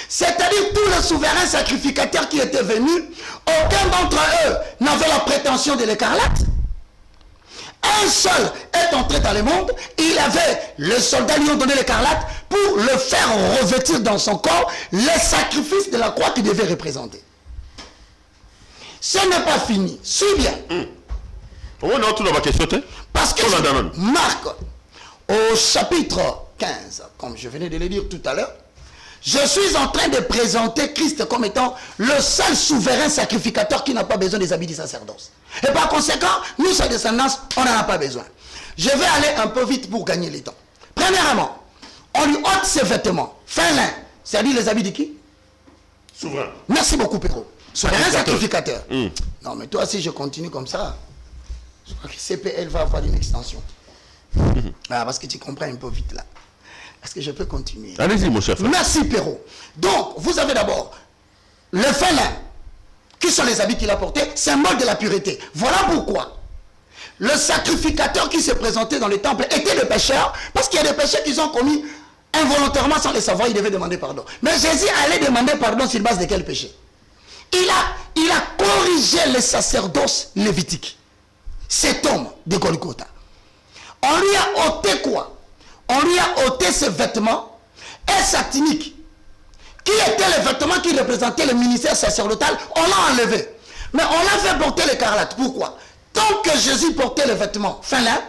C'est-à-dire tous les souverains sacrificateurs qui étaient venus, aucun d'entre eux n'avait la prétention de l'écarlate. Un seul est entré dans le monde, les soldats lui ont donné l'écarlate pour le faire revêtir dans son corps les sacrifices de la croix qu'il devait représenter. Ce n'est pas fini. Suis bien. Parce que Marc, au chapitre 15, comme je venais de le dire tout à l'heure, je suis en train de présenter Christ comme étant le seul souverain sacrificateur qui n'a pas besoin des habits du sacerdoce. Et par conséquent, nous, sa descendance, on n'en a pas besoin. Je vais aller un peu vite pour gagner le temps. Premièrement, on lui ôte ses vêtements, fin lin, c'est-à-dire les habits de qui? Souverain. Merci beaucoup, Perrault. Souverain sacrificateur. Non, mais toi, si je continue comme ça, je crois que CPL va avoir une extension. Parce que tu comprends un peu vite là. Est-ce que je peux continuer? Allez-y, mon chef. Merci, Perrault. Donc, vous avez d'abord le fin lin, qui sont les habits qu'il a portés, symbole de la pureté. Voilà pourquoi le sacrificateur qui se présentait dans le temple était le pécheur, parce qu'il y a des péchés qu'ils ont commis involontairement sans le savoir, il devait demander pardon. Mais Jésus allait demander pardon sur base de quel péché? Il a corrigé le sacerdoce lévitique. Cet homme de Golgotha. On lui a ôté quoi? On lui a ôté ses vêtements et sa tunique, qui étaient les vêtements qui représentaient le ministère sacerdotal. On l'a enlevé. Mais on l'a fait porter l'écarlate. Pourquoi? Tant que Jésus portait les vêtements fin lin,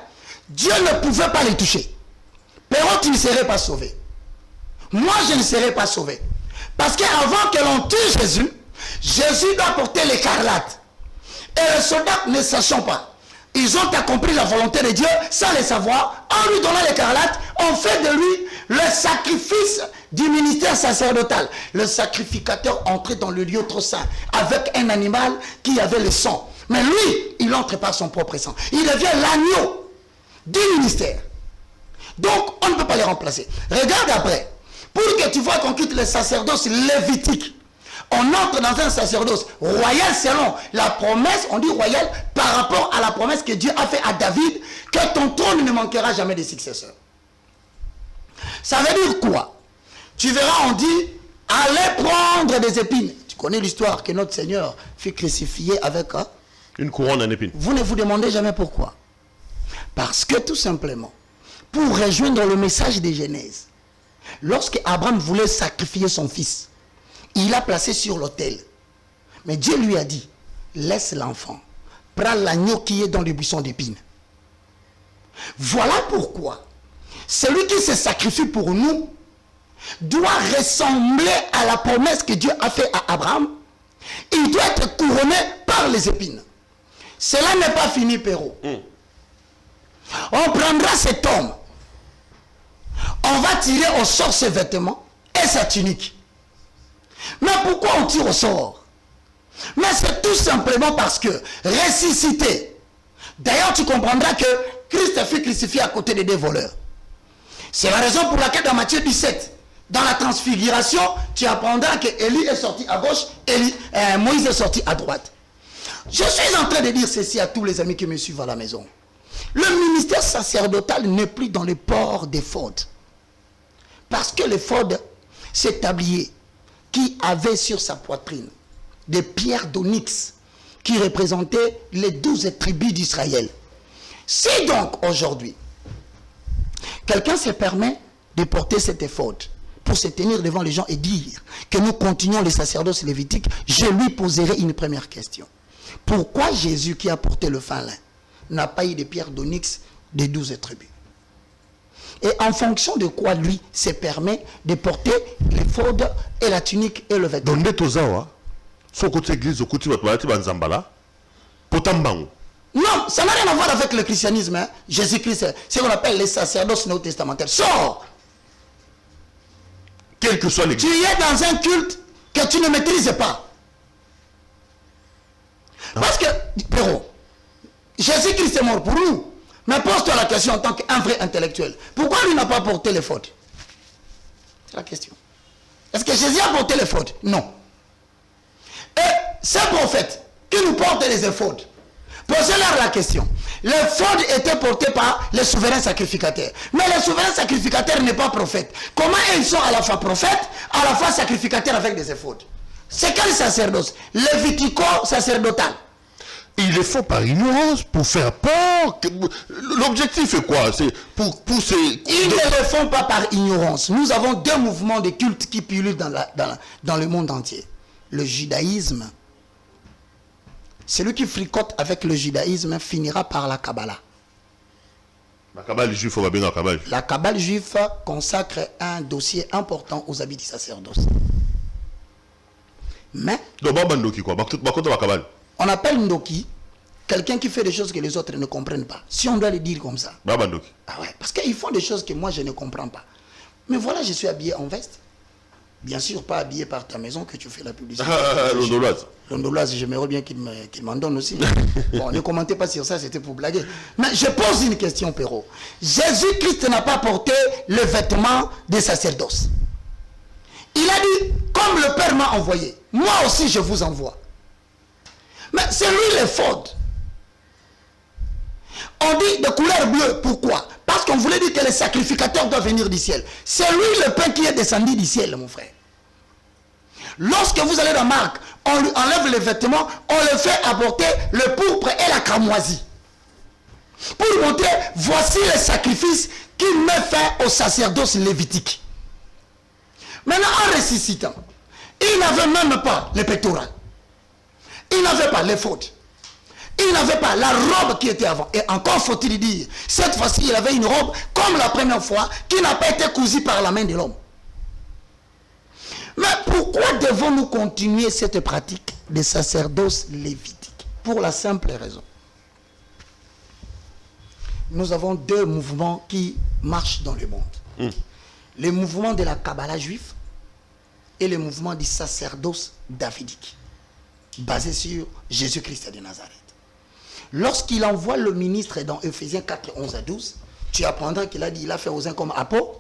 Dieu ne pouvait pas les toucher. Perrault, tu ne serais pas sauvé. Moi, je ne serais pas sauvé. Parce qu'avant que l'on tue Jésus, Jésus doit porter l'écarlate. Et les soldats, ne sachant pas, ils ont accompli la volonté de Dieu sans le savoir. En lui donnant l'écarlate, on fait de lui le sacrifice du ministère sacerdotal. Le sacrificateur entrait dans le lieu trop saint avec un animal qui avait le sang. Mais lui, il entre par son propre sang. Il devient l'agneau du ministère. Donc, on ne peut pas les remplacer. Regarde après. Pour que tu vois qu'on quitte le sacerdoce lévitique, on entre dans un sacerdoce royal selon la promesse, on dit royal par rapport à la promesse que Dieu a fait à David, que ton trône ne manquera jamais de successeurs. Ça veut dire quoi? Tu verras, on dit, allez prendre des épines. Tu connais l'histoire que notre Seigneur fut crucifié avec une couronne en épines. Vous ne vous demandez jamais pourquoi. Parce que tout simplement, pour rejoindre le message de Genèse, lorsque Abraham voulait sacrifier son fils, il l'a placé sur l'autel. Mais Dieu lui a dit, laisse l'enfant, prends l'agneau qui est dans le buisson d'épines. Voilà pourquoi celui qui se sacrifie pour nous doit ressembler à la promesse que Dieu a faite à Abraham. Il doit être couronné par les épines. Cela n'est pas fini, Perrault. On prendra cet homme, on va tirer au sort ses vêtements et sa tunique. Mais pourquoi on tire au sort? Mais c'est tout simplement parce que ressuscité. D'ailleurs, tu comprendras que Christ fut crucifié à côté des deux voleurs. C'est la raison pour laquelle dans Matthieu 17, dans la transfiguration, tu apprendras que Élie est sorti à gauche, Moïse est sorti à droite. Je suis en train de dire ceci à tous les amis qui me suivent à la maison. Le ministère sacerdotal n'est plus dans le port d'éphod. Parce que l'éphod, c'est tablier qui avait sur sa poitrine des pierres d'onyx qui représentaient les 12 tribus d'Israël. Si donc aujourd'hui, quelqu'un se permet de porter cet éphod pour se tenir devant les gens et dire que nous continuons les sacerdoces lévitiques, je lui poserai une première question. Pourquoi Jésus qui a porté le fin lin n'a pas eu de pierres d'onyx des 12 tribus? Et en fonction de quoi, lui, se permet de porter l'éphod et la tunique et le vêtement. Donc, Tozawa, son côté église, au côté de Zambala, Potambango. Non, ça n'a rien à voir avec le christianisme. Hein. Jésus-Christ, c'est ce qu'on appelle les sacerdoces néo-testamentaires. Sors! Quel que soit l'église. Tu es dans un culte que tu ne maîtrises pas. Non. Parce que, Péro, Jésus-Christ est mort pour nous. Mais pose-toi la question en tant qu'un vrai intellectuel. Pourquoi lui n'a pas porté les fautes? C'est la question. Est-ce que Jésus a porté les fautes? Non. Et ces prophètes qui nous portent les fautes, posez-leur la question. Les fautes étaient portées par les souverains sacrificateurs. Mais les souverains sacrificateurs n'est pas prophète. Comment ils sont à la fois prophètes, à la fois sacrificateurs avec des fautes? C'est quel sacerdoce? Lévitico-sacerdotal. Ils le font par ignorance, pour faire peur. L'objectif est quoi? C'est pour pousser... Ils ne le font pas par ignorance. Nous avons deux mouvements de culte qui pullulent dans le monde entier. Le judaïsme. Celui qui fricote avec le judaïsme finira par la Kabbalah. La Kabbale juive, on va bien dans la Kabbale. La Kabbale juive consacre un dossier important aux habits du sacerdoce. Mais... Donc, Ndoki quoi? On appelle Ndoki quelqu'un qui fait des choses que les autres ne comprennent pas. Si on doit le dire comme ça. Ndoki. Ah ouais, parce qu'ils font des choses que moi je ne comprends pas. Mais voilà, je suis habillé en veste. Bien sûr, pas habillé par ta maison que tu fais la publicité. L'Ondoloise. L'Ondoloise, j'aimerais bien qu'il m'en donne aussi. Bon, ne commentez pas sur ça, c'était pour blaguer. Mais je pose une question, Péro. Jésus-Christ n'a pas porté le vêtement des sacerdoces. Il a dit, comme le Père m'a envoyé, moi aussi je vous envoie. Mais c'est lui l'éphod. On dit de couleur bleue, pourquoi? Parce qu'on voulait dire que les sacrificateurs doivent venir du ciel. C'est lui le pain qui est descendu du ciel, mon frère. Lorsque vous allez dans Marc, on lui enlève les vêtements, on le fait apporter le pourpre et la cramoisie. Pour lui montrer, voici les sacrifices qui met fin au sacerdoce lévitique. Maintenant, en ressuscitant, il n'avait même pas les pectorales. Il n'avait pas les fautes. Il n'avait pas la robe qui était avant. Et encore faut-il dire, cette fois-ci, il avait une robe comme la première fois, qui n'a pas été cousue par la main de l'homme. Mais pourquoi devons-nous continuer cette pratique de sacerdoce lévitique? Pour la simple raison. Nous avons deux mouvements qui marchent dans le monde. Le mouvement de la Kabbalah juive et le mouvement du sacerdoce davidique, basé sur Jésus-Christ de Nazareth. Lorsqu'il envoie le ministre dans Ephésiens 4, 11 à 12, tu apprendras qu'il a dit, il a fait aux uns comme apôtres.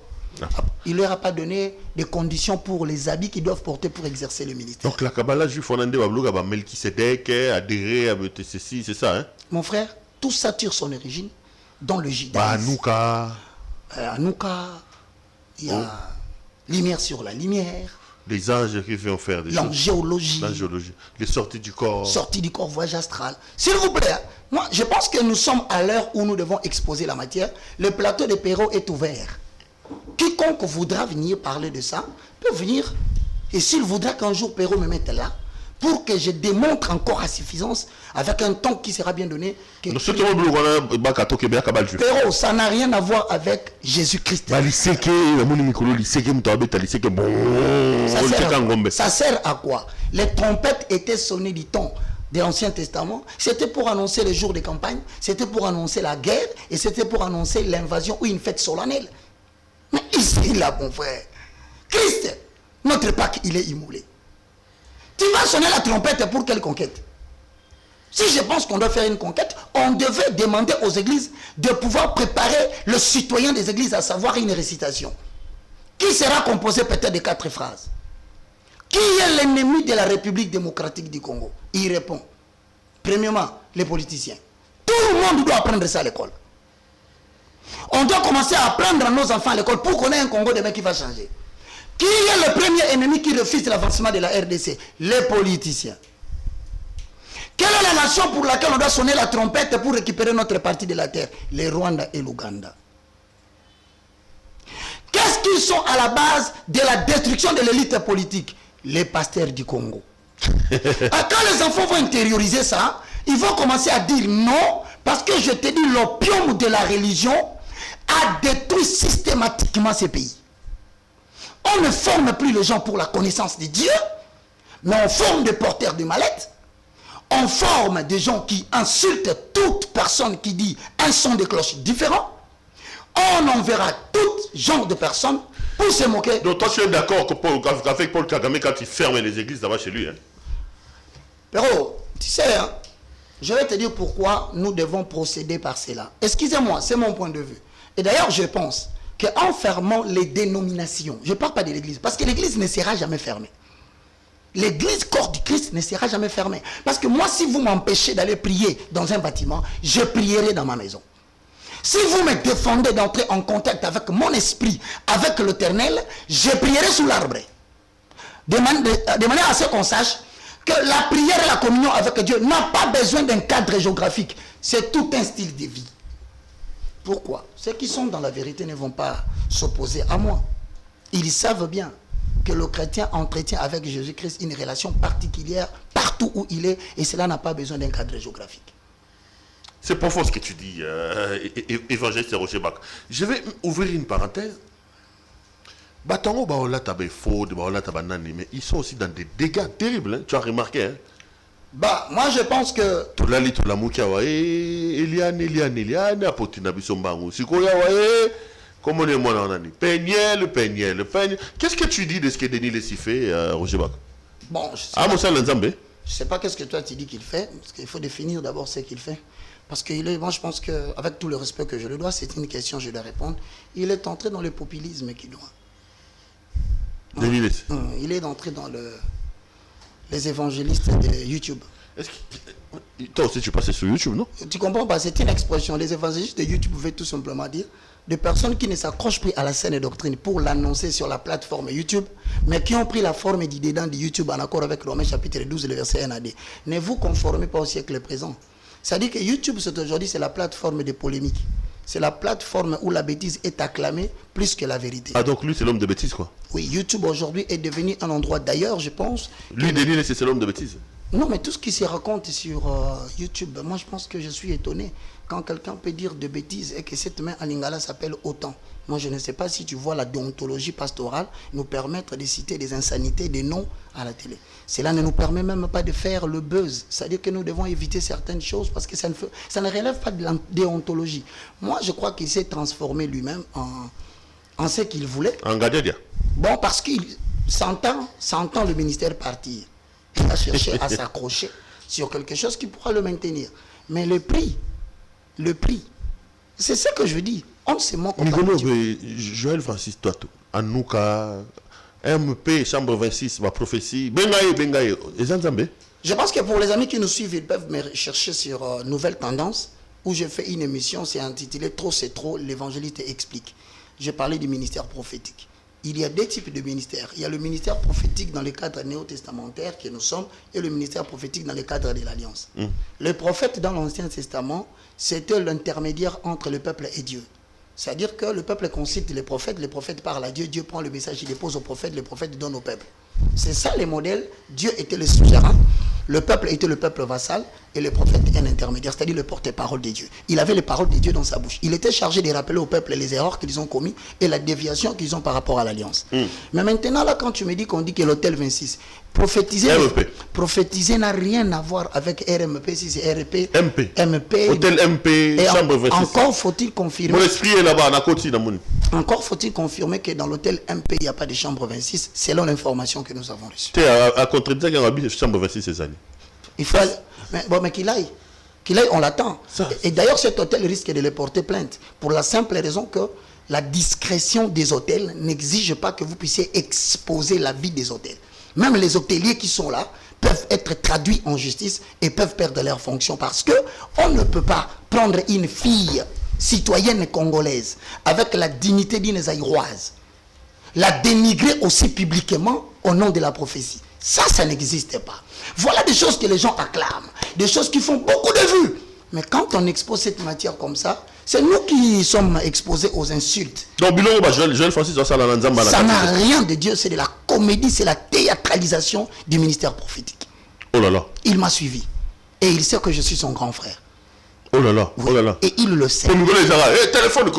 Il ne leur a pas donné des conditions pour les habits qu'ils doivent porter pour exercer le ministère. Donc la Kabbalah juive, on a dit que Melchisedec adhéré à ceci, c'est ça, hein? Mon frère, tout ça tire son origine dans le judaïsme. Hanouka, il y a lumière sur la lumière. Les anges qui vont faire des l'angéologie, les sorties du corps. Sorties du corps, voyage astral. S'il vous plaît, moi je pense que nous sommes à l'heure où nous devons exposer la matière. Le plateau de Péro est ouvert. Quiconque voudra venir parler de ça peut venir. Et s'il voudra qu'un jour Péro me mette là, pour que je démontre encore à suffisance, avec un ton qui sera bien donné, que Péro, ça n'a rien à voir avec Jésus-Christ. Ça sert à quoi? Les trompettes étaient sonnées du temps de l'Ancien Testament. C'était pour annoncer les jours de campagne, c'était pour annoncer la guerre, et c'était pour annoncer l'invasion ou une fête solennelle. Mais ici, là, mon frère, Christ, notre Pâques, il est immolé. Tu vas sonner la trompette pour quelle conquête? Si je pense qu'on doit faire une conquête, on devait demander aux églises de pouvoir préparer le citoyen des églises, à savoir une récitation, qui sera composée peut-être de 4 phrases. Qui est l'ennemi de la République démocratique du Congo? Il répond. Premièrement, les politiciens. Tout le monde doit apprendre ça à l'école. On doit commencer à apprendre à nos enfants à l'école pour qu'on ait un Congo demain qui va changer. Qui est le premier ennemi qui refuse l'avancement de la RDC? Les politiciens. Quelle est la nation pour laquelle on doit sonner la trompette pour récupérer notre partie de la terre? Les Rwanda et l'Ouganda. Qu'est-ce qui sont à la base de la destruction de l'élite politique? Les pasteurs du Congo. Quand les enfants vont intérioriser ça, ils vont commencer à dire non, parce que je te dis, l'opium de la religion a détruit systématiquement ces pays. On ne forme plus les gens pour la connaissance de Dieu, mais on forme des porteurs de mallettes. On forme des gens qui insultent toute personne qui dit un son de cloche différent. On enverra tout genre de personnes pour se moquer. Donc toi tu es d'accord avec Paul Kagame quand il ferme les églises là-bas chez lui, hein? Pero, tu sais, hein, je vais te dire pourquoi nous devons procéder par cela. Excusez-moi, c'est mon point de vue. Et d'ailleurs, je pense qu'en fermant les dénominations, je ne parle pas de l'église, parce que l'église ne sera jamais fermée. L'église corps du Christ ne sera jamais fermée. Parce que moi, si vous m'empêchez d'aller prier dans un bâtiment, je prierai dans ma maison. Si vous me défendez d'entrer en contact avec mon esprit, avec l'Éternel, je prierai sous l'arbre. De manière à ce qu'on sache que la prière et la communion avec Dieu n'ont pas besoin d'un cadre géographique. C'est tout un style de vie. Pourquoi? Ceux qui sont dans la vérité ne vont pas s'opposer à moi. Ils savent bien que le chrétien entretient avec Jésus-Christ une relation particulière partout où il est, et cela n'a pas besoin d'un cadre géographique. C'est profond ce que tu dis, évangéliste Roger Bach. Je vais ouvrir une parenthèse. Batango Baola Tabé Faux, Baola Tabanani, mais ils sont aussi dans des dégâts terribles, hein? Tu as remarqué, hein? Bah, moi je pense que... Tolali Tolamukia, Eliane, Apotina Bissombango, Sikoya, comment on est moi là, Peignel. Qu'est-ce que tu dis de ce que Denis Lessi fait, Roger Bach? Bon, je ne sais pas qu'est-ce que toi tu dis qu'il fait, parce qu'il faut définir d'abord ce qu'il fait. Parce que moi je pense qu'avec tout le respect que je lui dois, c'est une question, je dois répondre. Il est entré dans le populisme qu'il doit. Denis Lessi. Il est entré dans les évangélistes de YouTube. Est-ce que toi aussi tu passes sur YouTube, non? Tu comprends pas, c'est une expression. Les évangélistes de YouTube veulent tout simplement dire des personnes qui ne s'accrochent plus à la saine doctrine pour l'annoncer sur la plateforme YouTube, mais qui ont pris la forme du dedans de YouTube en accord avec Romains chapitre 12, le verset 1 à 2. Ne vous conformez pas au siècle présent. C'est-à-dire que YouTube, aujourd'hui, c'est la plateforme de polémique. C'est la plateforme où la bêtise est acclamée plus que la vérité. Ah, donc lui, c'est l'homme de bêtise, quoi. Oui, YouTube aujourd'hui est devenu un endroit, d'ailleurs, je pense... Lui, Denis, c'est l'homme de bêtise. Non, mais tout ce qui se raconte sur YouTube, moi, je pense que je suis étonné quand quelqu'un peut dire de bêtises et que cette main à Lingala s'appelle autant. Moi, je ne sais pas si tu vois la déontologie pastorale nous permettre de citer des insanités, des noms à la télé. Cela ne nous permet même pas de faire le buzz. C'est-à-dire que nous devons éviter certaines choses parce que ça ne relève pas de la déontologie. Moi, je crois qu'il s'est transformé lui-même en ce qu'il voulait. En Gadia. Bon, parce qu'il s'entend le ministère partir. Il a cherché à s'accrocher sur quelque chose qui pourra le maintenir. Mais le prix, c'est ce que je dis. On se moque pas. Joël Francis Toato, Anouka, MP, Chambre 26, ma prophétie, Bengaï, je pense que pour les amis qui nous suivent, ils peuvent me chercher sur Nouvelles Tendances, où j'ai fait une émission, c'est intitulé Trop c'est trop, l'évangéliste explique. J'ai parlé du ministère prophétique. Il y a deux types de ministères. Il y a le ministère prophétique dans le cadre néo-testamentaire que nous sommes et le ministère prophétique dans le cadre de l'Alliance. Le prophète dans l'Ancien Testament, c'était l'intermédiaire entre le peuple et Dieu. C'est-à-dire que le peuple consulte les prophètes parlent à Dieu, Dieu prend le message, il dépose au prophète, le prophète donne au peuple. C'est ça le modèle. Dieu était le suzerain, le peuple était le peuple vassal et le prophète est un intermédiaire, c'est-à-dire le porte-parole de Dieu. Il avait les paroles de Dieu dans sa bouche. Il était chargé de rappeler au peuple les erreurs qu'ils ont commis et la déviation qu'ils ont par rapport à l'Alliance. Mais maintenant, là, quand tu me dis qu'on dit que l'hôtel 26, prophétiser n'a rien à voir avec RMP, si c'est RP, MP, hôtel MP, chambre 26. Encore faut-il confirmer. Mon esprit est là-bas, à côté dans mon... Encore faut-il confirmer que dans l'hôtel MP, il n'y a pas de chambre 26, selon l'information que nous avons reçue. Tu es à contredire qu'il y a une chambre 26 ces années. Il faut... Mais qu'il aille, on l'attend. Et d'ailleurs, cet hôtel risque de le porter plainte pour la simple raison que la discrétion des hôtels n'exige pas que vous puissiez exposer la vie des hôtels. Même les hôteliers qui sont là peuvent être traduits en justice et peuvent perdre leur fonction parce que on ne peut pas prendre une fille citoyenne congolaise avec la dignité d'une zaïroise, la dénigrer aussi publiquement au nom de la prophétie. Ça n'existe pas. Voilà des choses que les gens acclament, des choses qui font beaucoup de vues. Mais quand on expose cette matière comme ça, c'est nous qui sommes exposés aux insultes. Donc, Joël Francis, ça n'a rien de Dieu, c'est de la comédie, c'est la théâtralisation du ministère prophétique. Oh là là. Il m'a suivi. Et il sait que je suis son grand frère. Oh là là, Oui. oh là là. Et il le sait. Téléphone,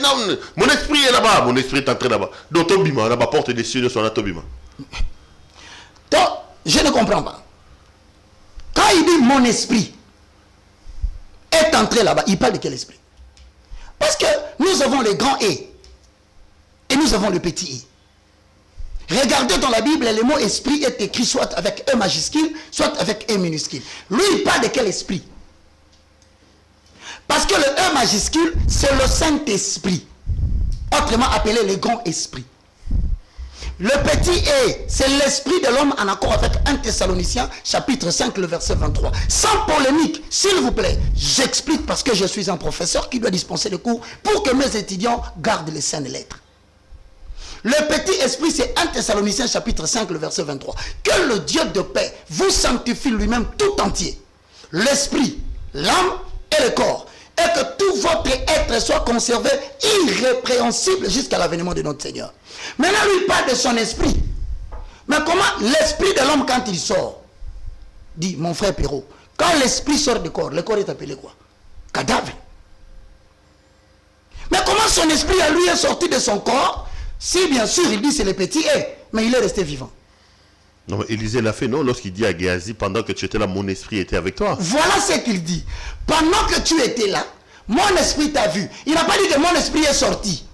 non, mon esprit est là-bas, mon esprit est entré là-bas. Donc, Tobima, là-bas, porte des cieux de son Tobima. Donc, je ne comprends pas. Quand il dit mon esprit est entré là-bas, il parle de quel esprit? Parce que nous avons le grand E et nous avons le petit E. Regardez dans la Bible, le mot esprit est écrit soit avec E majuscule, soit avec E minuscule. Lui, il parle de quel esprit? Parce que le E majuscule, c'est le Saint-Esprit, autrement appelé le grand esprit. Le petit E, c'est l'esprit de l'homme en accord avec 1 Thessaloniciens, chapitre 5, le verset 23. Sans polémique, s'il vous plaît, j'explique parce que je suis un professeur qui doit dispenser des cours pour que mes étudiants gardent les saintes lettres. Le petit esprit, c'est 1 Thessaloniciens, chapitre 5, le verset 23. Que le Dieu de paix vous sanctifie lui-même tout entier. L'esprit, l'âme et le corps. Et que tout votre être soit conservé irrépréhensible jusqu'à l'avènement de notre Seigneur. Maintenant, lui parle de son esprit. Mais comment l'esprit de l'homme, quand il sort, dit mon frère Perrault, quand l'esprit sort du corps, le corps est appelé quoi? Cadavre. Mais comment son esprit à lui est sorti de son corps? Si bien sûr il dit c'est le petit E, mais il est resté vivant. Non, mais Élisée l'a fait, non, lorsqu'il dit à Géasi, pendant que tu étais là, mon esprit était avec toi. Voilà ce qu'il dit. Pendant que tu étais là, mon esprit t'a vu. Il n'a pas dit que mon esprit est sorti.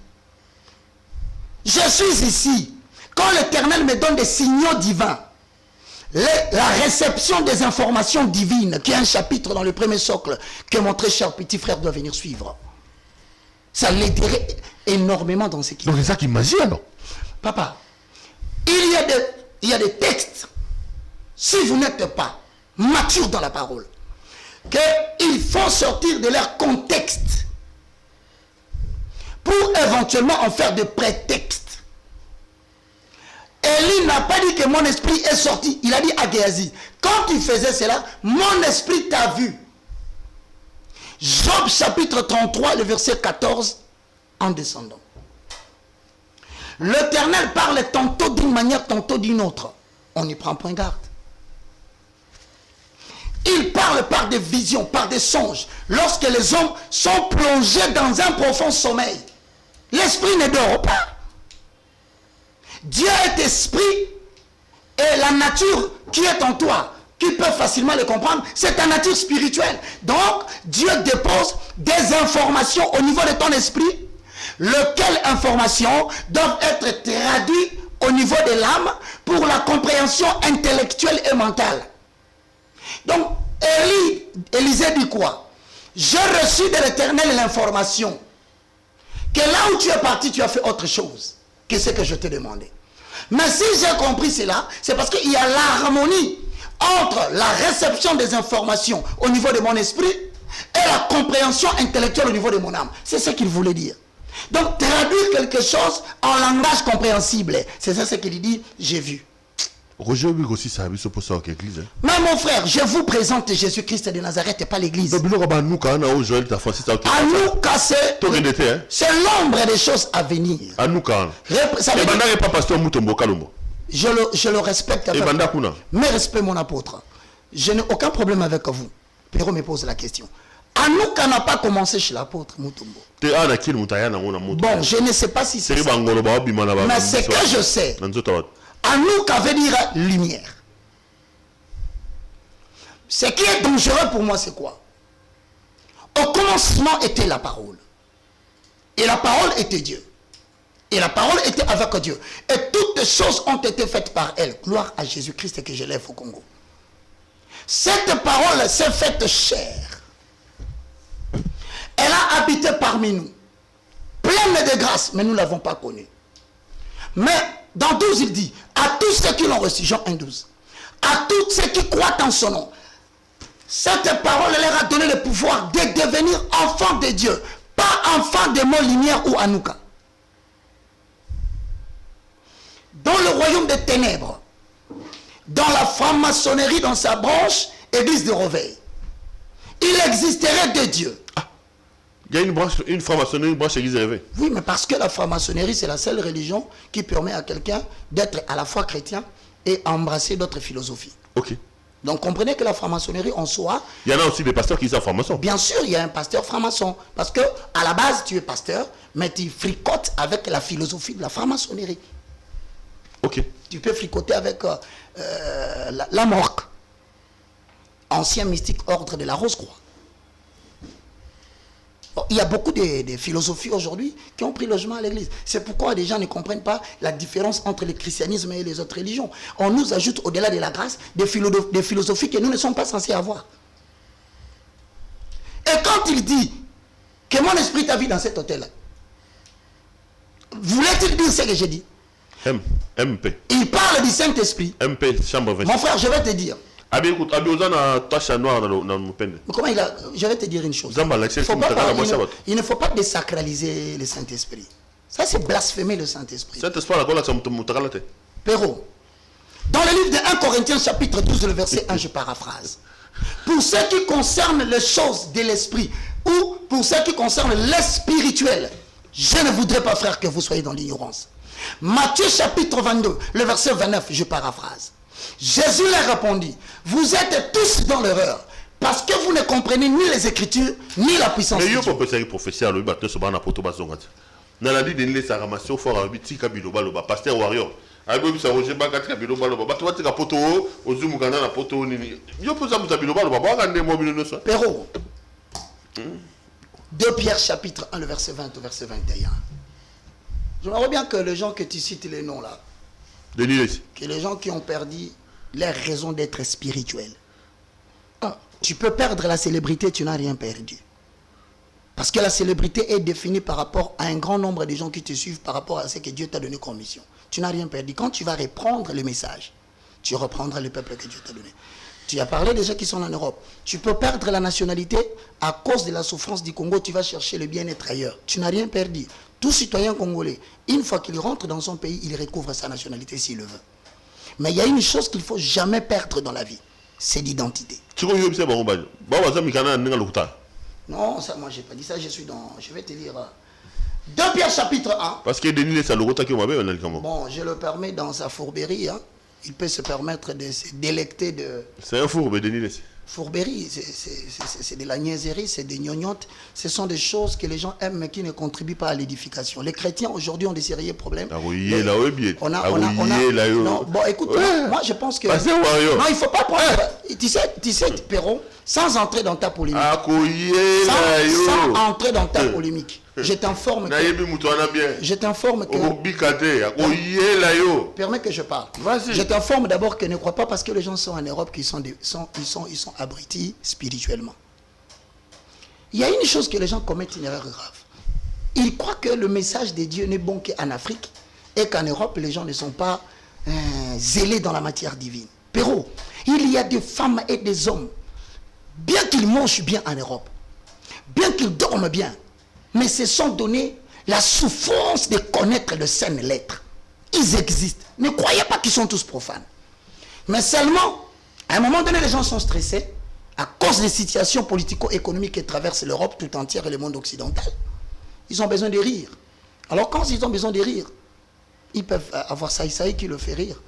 Je suis ici. Quand l'Éternel me donne des signaux divins, la réception des informations divines, qui est un chapitre dans le premier socle, que mon très cher petit frère doit venir suivre. Ça l'aiderait énormément dans ce qu'il Donc c'est ça qu'il m'a dit alors. Papa, il y a des textes, si vous n'êtes pas mature dans la parole, qu'il faut sortir de leur contexte pour éventuellement en faire des prétextes. Élie n'a pas dit que mon esprit est sorti. Il a dit à Géasi, quand tu faisais cela, mon esprit t'a vu. Job chapitre 33, le verset 14, en descendant. L'Éternel parle tantôt d'une manière, tantôt d'une autre. On n'y prend point garde. Il parle par des visions, par des songes. Lorsque les hommes sont plongés dans un profond sommeil, l'esprit ne dort pas. Dieu est esprit et la nature qui est en toi, qui peut facilement le comprendre, c'est ta nature spirituelle. Donc, Dieu dépose des informations au niveau de ton esprit, lesquelles informations doivent être traduites au niveau de l'âme pour la compréhension intellectuelle et mentale. Donc, Élisée dit quoi? J'ai reçu de l'Éternel l'information que là où tu es parti, tu as fait autre chose que ce que je t'ai demandé. Mais si j'ai compris cela, c'est parce qu'il y a l'harmonie entre la réception des informations au niveau de mon esprit et la compréhension intellectuelle au niveau de mon âme. C'est ce qu'il voulait dire. Donc, traduire quelque chose en langage compréhensible. C'est ça ce qu'il dit, j'ai vu. Roger oui aussi ça a vu ce pour ça l'église. Mais mon frère, je vous présente Jésus-Christ de Nazareth et pas l'église. Anouka, c'est l'ombre des choses à venir. Anouka. Je le respecte avec mais respect mon apôtre. Je n'ai aucun problème avec vous. Perrault me pose la question. Anouka n'a pas commencé chez l'apôtre Mutombo. Bon, je ne sais pas si c'est ça. Mais c'est que je sais. Anouka veut dire lumière. Ce qui est dangereux pour moi, c'est quoi? Au commencement était la parole. Et la parole était Dieu. Et la parole était avec Dieu. Et toutes les choses ont été faites par elle. Gloire à Jésus-Christ que je lève au Congo. Cette parole s'est faite chair. Elle a habité parmi nous. Pleine de grâce, mais nous ne l'avons pas connue. Mais dans 12, il dit, à tous ceux qui l'ont reçu, Jean 1,12, à tous ceux qui croient en son nom, cette parole leur a donné le pouvoir de devenir enfants de Dieu, pas enfants de mon lumière ou Anouka. Dans le royaume des ténèbres, dans la franc-maçonnerie, dans sa branche, église de Reveil, il existerait de Dieu. Il y a une franc-maçonnerie, une branche église de Réveil. Oui, mais parce que la franc-maçonnerie, c'est la seule religion qui permet à quelqu'un d'être à la fois chrétien et embrasser d'autres philosophies. Ok. Donc comprenez que la franc-maçonnerie en soi... Il y en a aussi des pasteurs qui sont francs-maçons. Bien sûr, il y a un pasteur franc-maçon. Parce que à la base, tu es pasteur, mais tu fricotes avec la philosophie de la franc-maçonnerie. Ok. Tu peux fricoter avec la Morque, ancien mystique ordre de la Rose-Croix. Bon, il y a beaucoup de philosophies aujourd'hui qui ont pris logement à l'église. C'est pourquoi les gens ne comprennent pas la différence entre le christianisme et les autres religions. On nous ajoute au-delà de la grâce des philosophies que nous ne sommes pas censés avoir. Et quand il dit que mon esprit t'a vu dans cet hôtel-là, voulait-il dire ce que j'ai dit? MP. Il parle du Saint-Esprit. MP, chambre 26. Mon frère, je vais te dire. Abi, écoute, Abi, on a tache noire dans le peine. Mais comment je vais te dire une chose. Il ne faut pas désacraliser le Saint-Esprit. Ça, c'est blasphémer le Saint-Esprit. Saint-Esprit, la colère, c'est mon Péro. Dans le livre de 1 Corinthiens, chapitre 12, le verset 1, je paraphrase. Pour ce qui concerne les choses de l'esprit, ou pour ce qui concerne le spirituel, je ne voudrais pas, frère, que vous soyez dans l'ignorance. Matthieu chapitre 22, le verset 29, je paraphrase. Jésus leur répondit, vous êtes tous dans l'erreur, parce que vous ne comprenez ni les Écritures, ni la puissance de Dieu. Mais il faut que prophétie à lui, il faut que dans la vie de l'Église, ça ramasse au fort, pasteur warrior. Aïe, ça roger pas quatre kabilo balo ba. Tu vois, tu as poto au zoom kana na poto nini. Yo peux ça mu kabilo balo ba. Ba kande mo bino no so. Péro. 2 Pierre chapitre 1 le verset 20 au verset 21. J'aimerais bien que les gens que tu cites les noms là, que les gens qui ont perdu leur raison d'être spirituelle. Tu peux perdre la célébrité, tu n'as rien perdu. Parce que la célébrité est définie par rapport à un grand nombre de gens qui te suivent par rapport à ce que Dieu t'a donné comme mission. Tu n'as rien perdu. Quand tu vas reprendre le message, tu reprendras le peuple que Dieu t'a donné. Tu as parlé des gens qui sont en Europe. Tu peux perdre la nationalité à cause de la souffrance du Congo. Tu vas chercher le bien-être ailleurs. Tu n'as rien perdu. Tout citoyen congolais, une fois qu'il rentre dans son pays, il recouvre sa nationalité s'il le veut. Mais il y a une chose qu'il ne faut jamais perdre dans la vie. C'est l'identité. Non, ça, moi, je n'ai pas dit ça. Je suis dans... Je vais te lire... 2 Pierre chapitre 1. Parce que Denis c'est le bon, je le permets dans sa fourberie. Hein. Il peut se permettre de se délecter de... C'est un fourbe, Denis. Fourberie, c'est de la niaiserie, c'est des gnognottes. Ce sont des choses que les gens aiment mais qui ne contribuent pas à l'édification. Les chrétiens aujourd'hui ont des sérieux problèmes. Non, bon, écoute, moi je pense que... Non, il ne faut pas prendre... Tu sais, Perron, sans entrer dans ta polémique. Sans entrer dans ta polémique. Je t'informe que... Permets que je parle. Je t'informe d'abord que ne crois pas parce que les gens sont en Europe qu'ils sont abrutis spirituellement. Il y a une chose que les gens commettent une erreur grave. Ils croient que le message de Dieu n'est bon qu'en Afrique et qu'en Europe, les gens ne sont pas zélés dans la matière divine. Péro, il y a des femmes et des hommes, bien qu'ils mangent bien en Europe, bien qu'ils dorment bien, mais se sont donné la souffrance de connaître le saint lettre. Ils existent. Ne croyez pas qu'ils sont tous profanes. Mais seulement, à un moment donné, les gens sont stressés à cause des situations politico-économiques qui traversent l'Europe tout entière et le monde occidental. Ils ont besoin de rire. Alors quand ils ont besoin de rire, ils peuvent avoir Saïsaï qui le fait rire.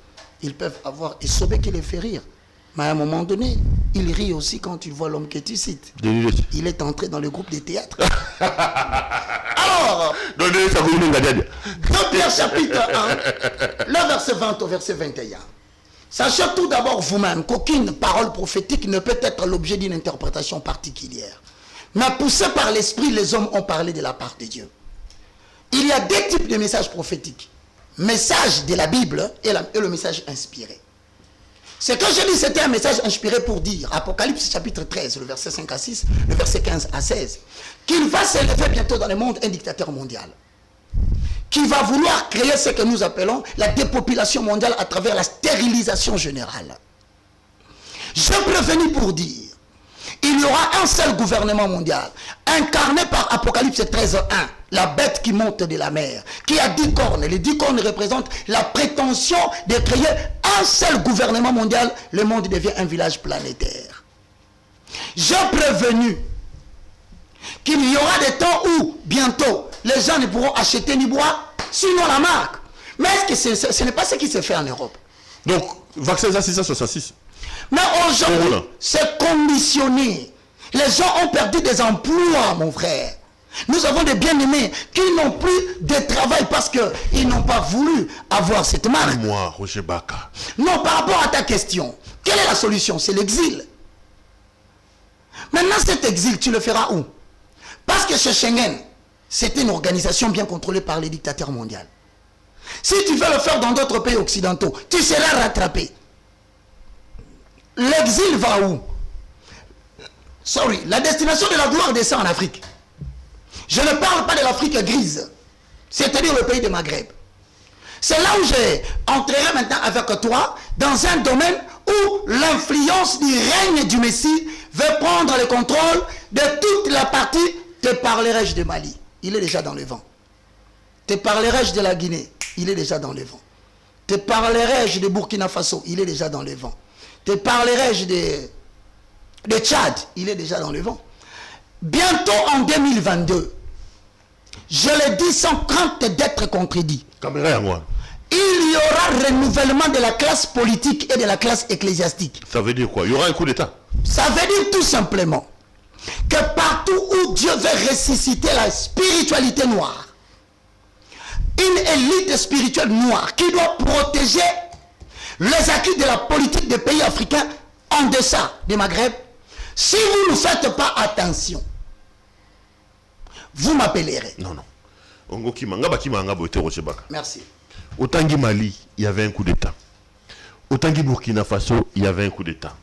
Ils peuvent avoir Essobé qui le fait rire. Mais à un moment donné, il rit aussi quand il voit l'homme que tu cites. Il est entré dans le groupe des théâtres. Alors, 2 Pierre chapitre 1, le verset 20 au verset 21. Sachez tout d'abord vous-même qu'aucune parole prophétique ne peut être l'objet d'une interprétation particulière. Mais poussés par l'esprit, les hommes ont parlé de la part de Dieu. Il y a 2 types de messages prophétiques. Message de la Bible et le message inspiré. Ce que je dis, c'était un message inspiré pour dire, Apocalypse chapitre 13, le verset 5 à 6, le verset 15 à 16, qu'il va s'élever bientôt dans le monde un dictateur mondial, qui va vouloir créer ce que nous appelons la dépopulation mondiale à travers la stérilisation générale. Je prévenu pour dire, il y aura un seul gouvernement mondial, incarné par Apocalypse 13, 1, la bête qui monte de la mer, qui a 10 cornes. Les 10 cornes représentent la prétention de créer un seul gouvernement mondial. Le monde devient un village planétaire. J'ai prévenu qu'il y aura des temps où, bientôt, les gens ne pourront acheter ni boire, sinon la marque. Mais est-ce que ce n'est pas ce qui se fait en Europe? Donc, vaccin 666. Mais aujourd'hui, Corona. c'est conditionné. Les gens ont perdu des emplois, mon frère. Nous avons des bien-aimés qui n'ont plus de travail parce qu'ils n'ont pas voulu avoir cette marque. Moi, Roger Baka. Non, par rapport à ta question, quelle est la solution? C'est l'exil. Maintenant, cet exil, tu le feras où? Parce que chez Schengen, c'était une organisation bien contrôlée par les dictateurs mondiaux. Si tu veux le faire dans d'autres pays occidentaux, tu seras rattrapé. L'exil va où? Sorry, la destination de la gloire descend en Afrique. Je ne parle pas de l'Afrique grise, c'est-à-dire le pays de Maghreb. C'est là où j'ai entrerai maintenant avec toi dans un domaine où l'influence du règne du Messie veut prendre le contrôle de toute la partie. Te parlerai-je de Mali? Il est déjà dans le vent. Te parlerai-je de la Guinée? Il est déjà dans le vent. Te parlerai-je de Burkina Faso? Il est déjà dans le vent. Te parlerai-je de Tchad? Il est déjà dans le vent. Bientôt en 2022, je le dis sans crainte d'être contredit, Caméra à moi. il y aura renouvellement de la classe politique et de la classe ecclésiastique. Ça veut dire quoi? Il y aura un coup d'État? Ça veut dire tout simplement que partout où Dieu veut ressusciter la spiritualité noire, une élite spirituelle noire qui doit protéger les acquis de la politique des pays africains en deçà du Maghreb, si vous ne faites pas attention, vous m'appellerez. Non, non. Ongo Kimanga Bakimanga Bote Roger Baka. Merci. Au Tanguy Mali, il y avait un coup d'État. Au Tanguy Burkina Faso, il y avait un coup d'État.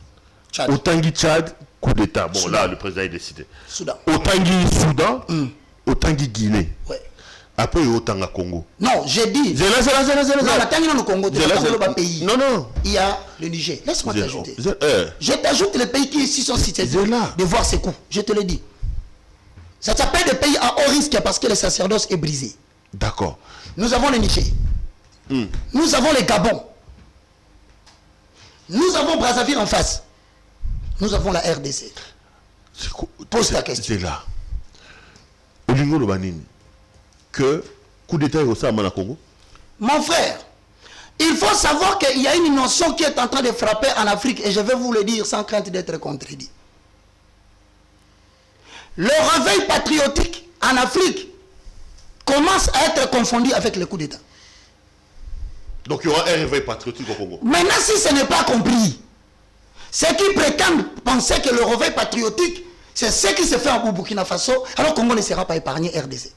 Tchad. Au Tanguy Tchad, coup d'État. Bon, Soudan. là, le président est décidé. Soudan. Au Tanguy Soudan, au Tanguy Guinée. Ouais. Après, au Tanga Congo. Non, j'ai dit. Zéla. Non, la Tanguy, le Congo, le pays. Non, non. Il y a le Niger. Laisse-moi t'ajouter. Zéla. Je t'ajoute les pays qui ici sont cités de voir ces coups. Je te le dis. Ça s'appelle des pays à haut risque parce que le sacerdoce est brisé. D'accord. Nous avons le Niger. Nous avons le Gabon. Nous avons Brazzaville en face. Nous avons la RDC. Pose ta question. C'est là. Olingo Lobanini. Que coup d'État est au Sama Congo? Mon frère, il faut savoir qu'il y a une notion qui est en train de frapper en Afrique et je vais vous le dire sans crainte d'être contredit. Le réveil patriotique en Afrique commence à être confondu avec le coup d'État. Donc il y aura un réveil patriotique au Congo. Maintenant, si ce n'est pas compris, ceux qui prétendent penser que le réveil patriotique, c'est ce qui se fait en Burkina Faso, alors Congo ne sera pas épargné RDC.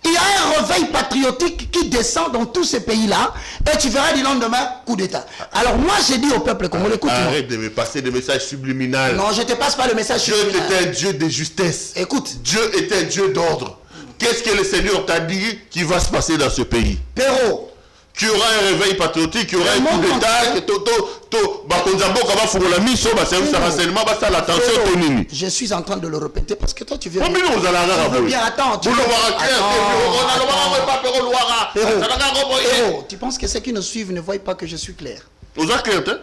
Il y a un réveil patriotique qui descend dans tous ces pays-là et tu verras du lendemain, coup d'État. Alors moi, j'ai dit au peuple congolais, écoute-moi. Arrête de me passer des messages subliminaux. Non, je ne te passe pas le message Dieu subliminal. était un Dieu de justesse. Écoute. Dieu était un Dieu d'ordre. Qu'est-ce que le Seigneur t'a dit qui va se passer dans ce pays? Péro. Qu'il y aura un réveil patriotique, qu'il y aura un coup d'État, je suis en train de le répéter parce que toi tu veux bien. Attends, tu penses que ceux qui nous suivent ne voient pas que je suis clair?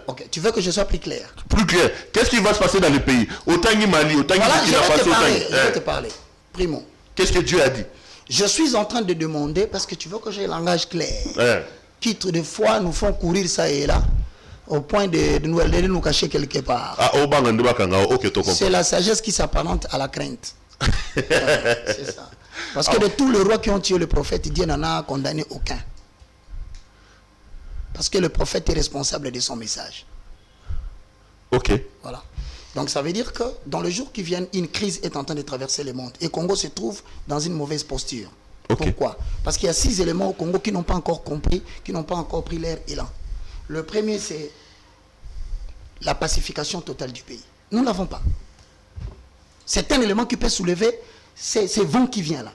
Ok, tu veux que je sois plus clair? Plus clair. Qu'est-ce qui va se passer dans les pays? Autant Mali, autant je vais te parler. Primo. Qu'est-ce que Dieu a dit? Je suis en train de demander parce que tu veux que j'ai un langage clair. Qui des fois nous font courir ça et là au point de nous cacher quelque part. C'est la sagesse qui s'apparente à la crainte. C'est ça. Parce que de tous les rois qui ont tué le prophète, Dieu n'en a condamné aucun. Parce que le prophète est responsable de son message. Ok. Voilà. Donc ça veut dire que dans les jours qui viennent, une crise est en train de traverser le monde. Et Congo se trouve dans une mauvaise posture. Okay. Pourquoi? Parce qu'il y a 6 éléments au Congo qui n'ont pas encore compris, qui n'ont pas encore pris leur élan. Le premier, c'est la pacification totale du pays. Nous ne l'avons pas. C'est un élément qui peut soulever ces vents qui viennent là.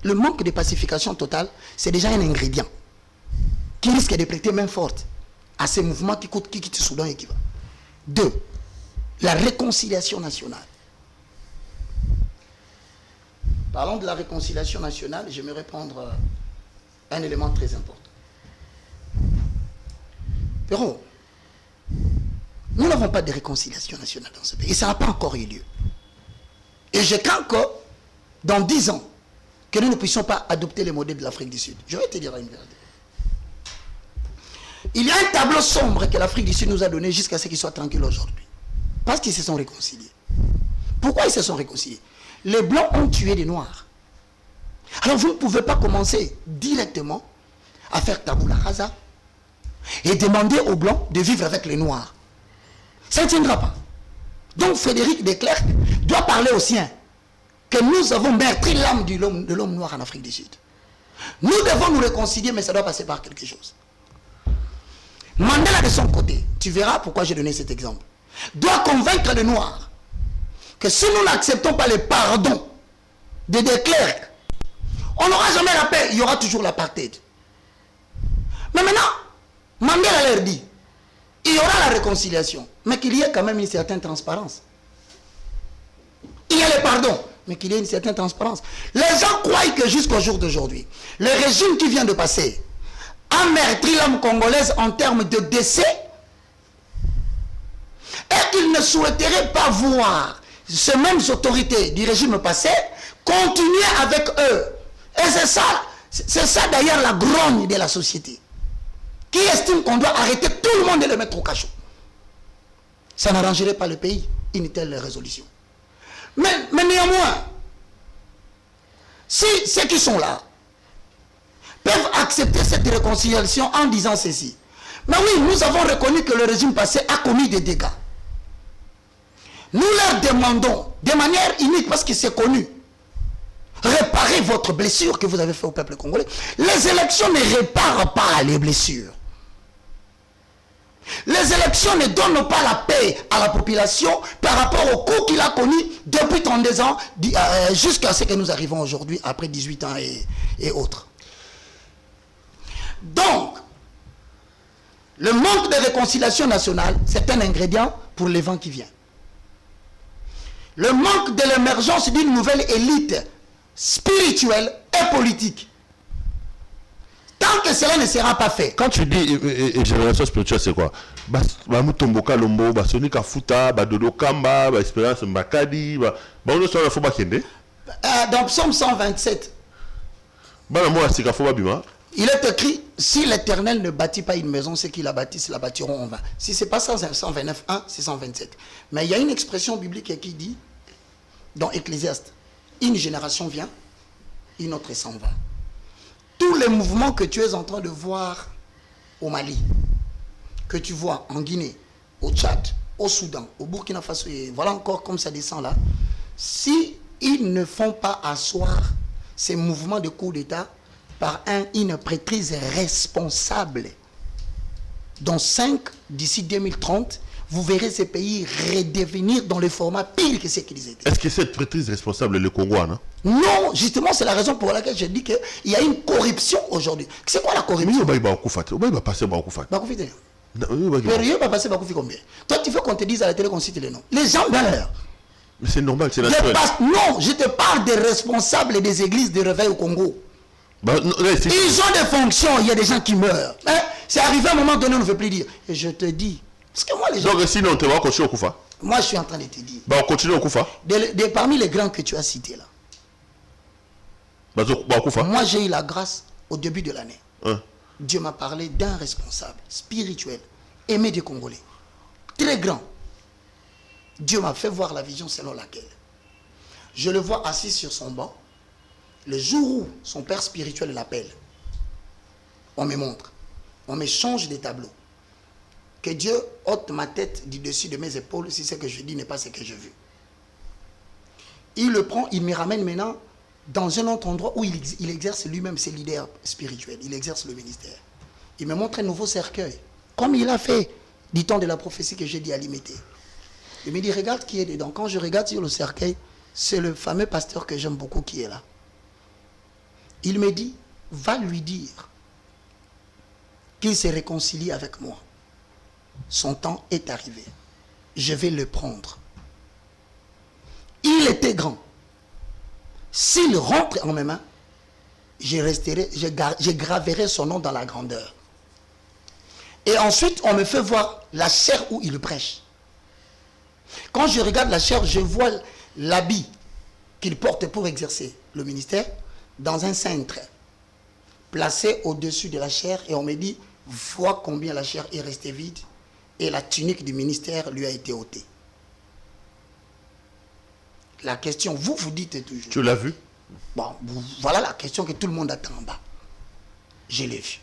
Le manque de pacification totale, c'est déjà un ingrédient qui risque de prêter main forte à ces mouvements qui quittent le Soudan et qui va. 2. La réconciliation nationale. Parlons de la réconciliation nationale, j'aimerais prendre un élément très important. Pero, nous n'avons pas de réconciliation nationale dans ce pays. Et ça n'a pas encore eu lieu. Et je crains que, dans 10 ans, que nous ne puissions pas adopter les modèles de l'Afrique du Sud. Je vais te dire une vérité. Il y a un tableau sombre que l'Afrique du Sud nous a donné jusqu'à ce qu'ils soient tranquilles aujourd'hui. Parce qu'ils se sont réconciliés. Pourquoi ils se sont réconciliés? Les Blancs ont tué les Noirs. Alors vous ne pouvez pas commencer directement à faire tabula rasa et demander aux Blancs de vivre avec les Noirs. Ça ne tiendra pas. Donc Frédéric de Klerk doit parler aux siens que nous avons meurtri l'âme de l'homme noir en Afrique du Sud. Nous devons nous réconcilier, mais ça doit passer par quelque chose. Mandela de son côté, tu verras pourquoi j'ai donné cet exemple, doit convaincre les Noirs que si nous n'acceptons pas le pardon de De Klerk, on n'aura jamais la paix, il y aura toujours l'apartheid. Mais maintenant, Mandela leur dit, il y aura la réconciliation, mais qu'il y ait quand même une certaine transparence. Il y a le pardon, mais qu'il y ait une certaine transparence. Les gens croient que jusqu'au jour d'aujourd'hui, le régime qui vient de passer a meurtri l'âme congolaise en termes de décès et qu'ils ne souhaiteraient pas voir ces mêmes autorités du régime passé continuer avec eux. Et c'est ça d'ailleurs la grogne de la société, qui estime qu'on doit arrêter tout le monde et le mettre au cachot. Ça n'arrangerait pas le pays, une telle résolution. Mais néanmoins, si ceux qui sont là peuvent accepter cette réconciliation en disant ceci, mais oui, nous avons reconnu que le régime passé a commis des dégâts. Nous leur demandons, de manière unique, parce que c'est connu, réparez votre blessure que vous avez fait au peuple congolais. Les élections ne réparent pas les blessures. Les élections ne donnent pas la paix à la population par rapport au coup qu'il a connu depuis 32 ans jusqu'à ce que nous arrivons aujourd'hui, après 18 ans et autres. Donc, le manque de réconciliation nationale, c'est un ingrédient pour les vents qui viennent. Le manque de l'émergence d'une nouvelle élite spirituelle et politique. Tant que cela ne sera pas fait. Quand tu dis génération spirituelle, c'est quoi? Bamutomboka Lombo, Basonika Futa, Badodo Kamba, Espérance Mbakadi, dans Psaume 127, il est écrit, si l'Éternel ne bâtit pas une maison, ceux qui la bâtissent la bâtiront en vain. Si ce n'est pas 129.1, c'est 127. Mais il y a une expression biblique qui dit, dans Ecclésiaste, une génération vient, une autre s'en va. Tous les mouvements que tu es en train de voir au Mali, que tu vois en Guinée, au Tchad, au Soudan, au Burkina Faso, et voilà encore comme ça descend là, si ils ne font pas asseoir ces mouvements de coup d'État par une prêtrise responsable, dans 5, d'ici 2030, vous verrez ces pays redevenir dans le format pire que ce qu'ils étaient. Est-ce que cette prêtrise responsable est le Congo, non? Non, justement, c'est la raison pour laquelle je dis qu'il y a une corruption aujourd'hui. C'est quoi la corruption? Il va passer combien? Toi, tu veux qu'on te dise à la télé qu'on cite les noms. Les gens meurent. Mais c'est normal, c'est naturel. Non, je te parle des responsables des églises de réveil au Congo. Ils ont des fonctions, il y a des gens qui meurent. Hein? C'est arrivé à un moment donné, on ne veut plus dire. Et je te dis, parce que moi, les gens... Donc sinon, tu vas continuer au Koufa? Moi, je suis en train de te dire. On continue au Koufa? Parmi les grands que tu as cités là. Moi, j'ai eu la grâce au début de l'année. Dieu m'a parlé d'un responsable spirituel, aimé des Congolais, très grand. Dieu m'a fait voir la vision selon laquelle je le vois assis sur son banc. Le jour où son père spirituel l'appelle, on me montre, on me change des tableaux. Que Dieu ôte ma tête du dessus de mes épaules si ce que je dis n'est pas ce que je veux. Il le prend, il me ramène maintenant dans un autre endroit où il exerce lui-même ses leaders spirituels. Il exerce le ministère. Il me montre un nouveau cercueil. Comme il a fait du temps de la prophétie que j'ai dit à l'imiter. Il me dit, regarde qui est dedans. Quand je regarde sur le cercueil, c'est le fameux pasteur que j'aime beaucoup qui est là. Il me dit, va lui dire qu'il s'est réconcilié avec moi. Son temps est arrivé. Je vais le prendre. Il était grand. S'il rentre en mes mains, je graverai son nom dans la grandeur. Et ensuite, on me fait voir la chair où il prêche. Quand je regarde la chair, je vois l'habit qu'il porte pour exercer le ministère dans un cintre placé au-dessus de la chair. Et on me dit, voit combien la chair est restée vide et la tunique du ministère lui a été ôtée. La question, vous dites toujours. Tu l'as vu? Bon, voilà la question que tout le monde attend en bas. Je l'ai vu.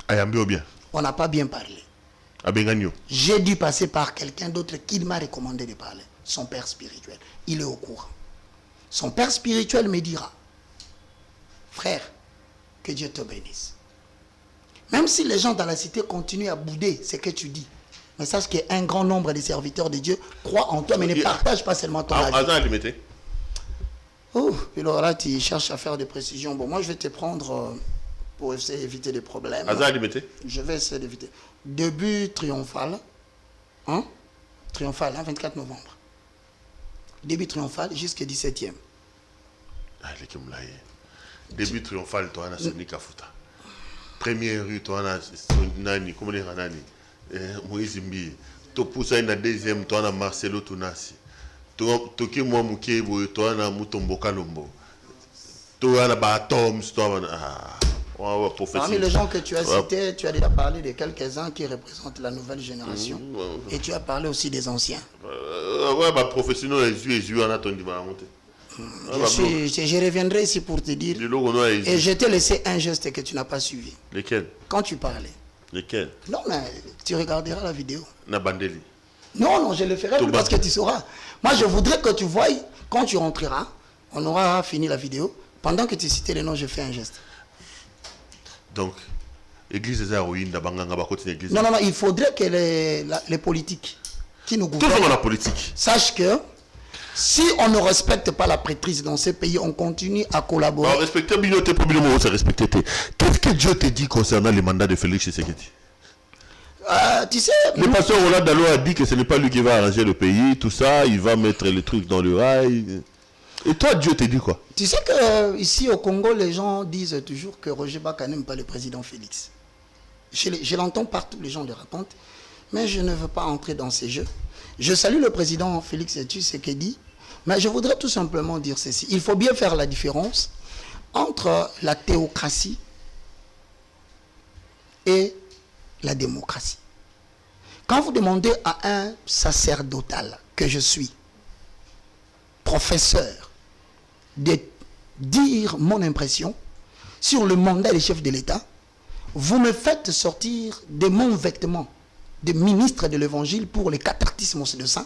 Ayambi bien. On n'a pas bien parlé. Abengagno. J'ai dû passer par quelqu'un d'autre qui m'a recommandé de parler. Son père spirituel. Il est au courant. Son père spirituel me dira, frère, que Dieu te bénisse. Même si les gens dans la cité continuent à bouder ce que tu dis, mais sache qu'un grand nombre de serviteurs de Dieu croient en toi, mais ne partagent pas seulement ton avis. Oh, et alors là, tu cherches à faire des précisions. Bon, moi, je vais te prendre pour essayer d'éviter des problèmes. Je vais essayer d'éviter. Début triomphal. Hein? Triomphal, hein, 24 novembre. Début triomphal jusqu'au 17e. Début triomphal, toi, on a Soni Kafuta. Première rue, toi, on a Nani, comment dire Nani? Moïse Mbi. Tu pousses à une deuxième, toi, on a Marcelo Tunasi. Toki moi Mukebo, toi, on a Mutombo Kalombo. Toi, on a Batoms, toi, on a Parmi les gens que tu as cités, tu as déjà parlé de quelques-uns qui représentent la nouvelle génération. Et tu as parlé aussi des anciens. Ouais, bah, professionnel, les yeux, on a attendu ma montée. Je reviendrai ici pour te dire. Et je t'ai laissé un geste que tu n'as pas suivi. Lequel? Quand tu parlais. Lequel? Non, mais tu regarderas la vidéo. Nabandeli. Non, je le ferai plus parce que tu sauras. Moi, je voudrais que tu voies, quand tu rentreras, on aura fini la vidéo. Pendant que tu citais les noms, je fais un geste. Donc, l'église des Arouines, non, il faudrait que les politiques qui nous gouvernent. Toujours la politique. Sache que si on ne respecte pas la prêtrise dans ces pays, on continue à collaborer. Alors, respecter Binoté pour Binomo, c'est respecter. Qu'est-ce que Dieu te dit concernant les mandats de Félix Tshisekedi? Tu sais... Le pasteur Roland Dalo a dit que ce n'est pas lui qui va arranger le pays, tout ça, il va mettre les trucs dans le rail. Et toi, Dieu te dit quoi? Tu sais que ici au Congo, les gens disent toujours que Roger Baka n'aime pas le président Félix. Je l'entends partout, les gens le racontent. Mais je ne veux pas entrer dans ces jeux. Je salue le président Félix Tshisekedi, mais je voudrais tout simplement dire ceci. Il faut bien faire la différence entre la théocratie et la démocratie. Quand vous demandez à un sacerdotal que je suis, professeur, de dire mon impression sur le mandat des chefs de l'État, vous me faites sortir de mon vêtement de ministre de l'Évangile pour les catechismes de sang.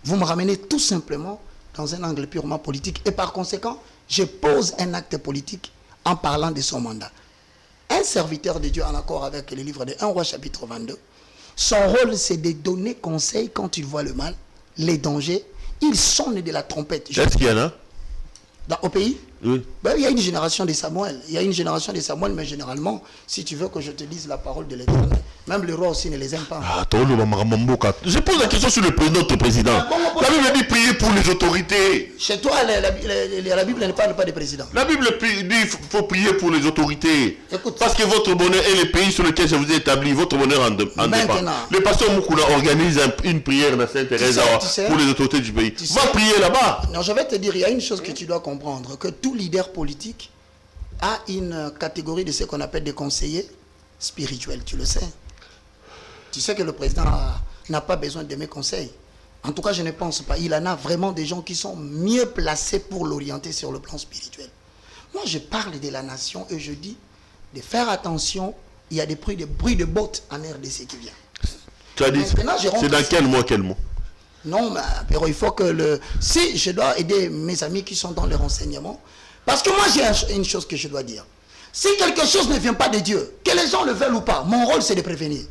Vous me ramenez tout simplement dans un angle purement politique. Et par conséquent, je pose un acte politique en parlant de son mandat. Un serviteur de Dieu en accord avec le livre de 1 Roi chapitre 22, son rôle c'est de donner conseil quand il voit le mal, les dangers. Il sonne de la trompette. Est-ce qu'il y en a au pays? Oui. Ben, il y a une génération de Samuel. Il y a une génération de Samuel, mais généralement, si tu veux que je te dise la parole de l'Éternel, même le roi aussi ne les aime pas. Je pose la question sur le président, notre président. La Bible dit prier pour les autorités. Chez toi, la Bible ne parle pas des présidents. La Bible dit qu'il faut prier pour les autorités. Écoute, parce que votre bonheur est le pays sur lequel je vous ai établi. Votre bonheur en dépend. Le pasteur Moukoula organise une prière dans Sainte-Thérèse pour les autorités du pays. Va prier là-bas. Non, je vais te dire, il y a une chose que tu dois comprendre, que tout leader politique a une catégorie de ce qu'on appelle des conseillers spirituels, tu le sais. Tu sais que le président n'a pas besoin de mes conseils. En tout cas, je ne pense pas. Il en a vraiment des gens qui sont mieux placés pour l'orienter sur le plan spirituel. Moi, je parle de la nation et je dis de faire attention. Il y a des bruits de bottes en RDC qui vient. Tu as dit, c'est dans quel mot? Non, mais il faut que si je dois aider mes amis qui sont dans les renseignements, parce que moi j'ai une chose que je dois dire. Si quelque chose ne vient pas de Dieu, que les gens le veulent ou pas, mon rôle c'est de prévenir.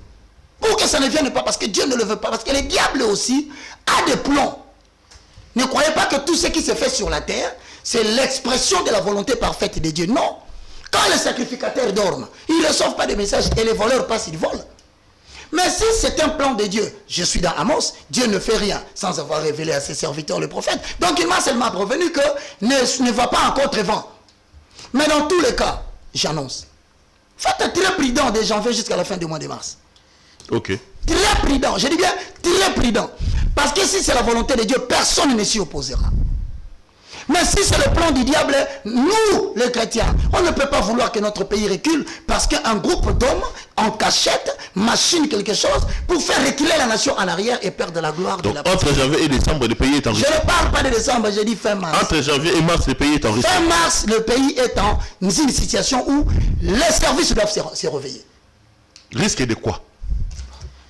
Pour que ça ne vienne pas, parce que Dieu ne le veut pas, parce que le diable aussi a des plans. Ne croyez pas que tout ce qui se fait sur la terre, c'est l'expression de la volonté parfaite de Dieu. Non. Quand les sacrificateurs dorment, ils ne reçoivent pas de messages et les voleurs passent, ils volent. Mais si c'est un plan de Dieu, je suis dans Amos, Dieu ne fait rien sans avoir révélé à ses serviteurs le prophète. Donc il m'a seulement prévenu que ne va pas encore très vent. Mais dans tous les cas, j'annonce. Faites très prudent de janvier jusqu'à la fin du mois de mars. Ok. Très prudent, je dis bien très prudent. Parce que si c'est la volonté de Dieu, personne ne s'y opposera. Mais si c'est le plan du diable, nous, les chrétiens, on ne peut pas vouloir que notre pays recule parce qu'un groupe d'hommes en cachette machine quelque chose pour faire reculer la nation en arrière et perdre la gloire donc, de la patrie. entre janvier et décembre, le pays est en Je risque. ne parle pas de décembre, j'ai dit fin mars. Entre janvier et mars, le pays est en risque. Fin mars, le pays est en une situation où les services doivent se réveiller. Risque de quoi?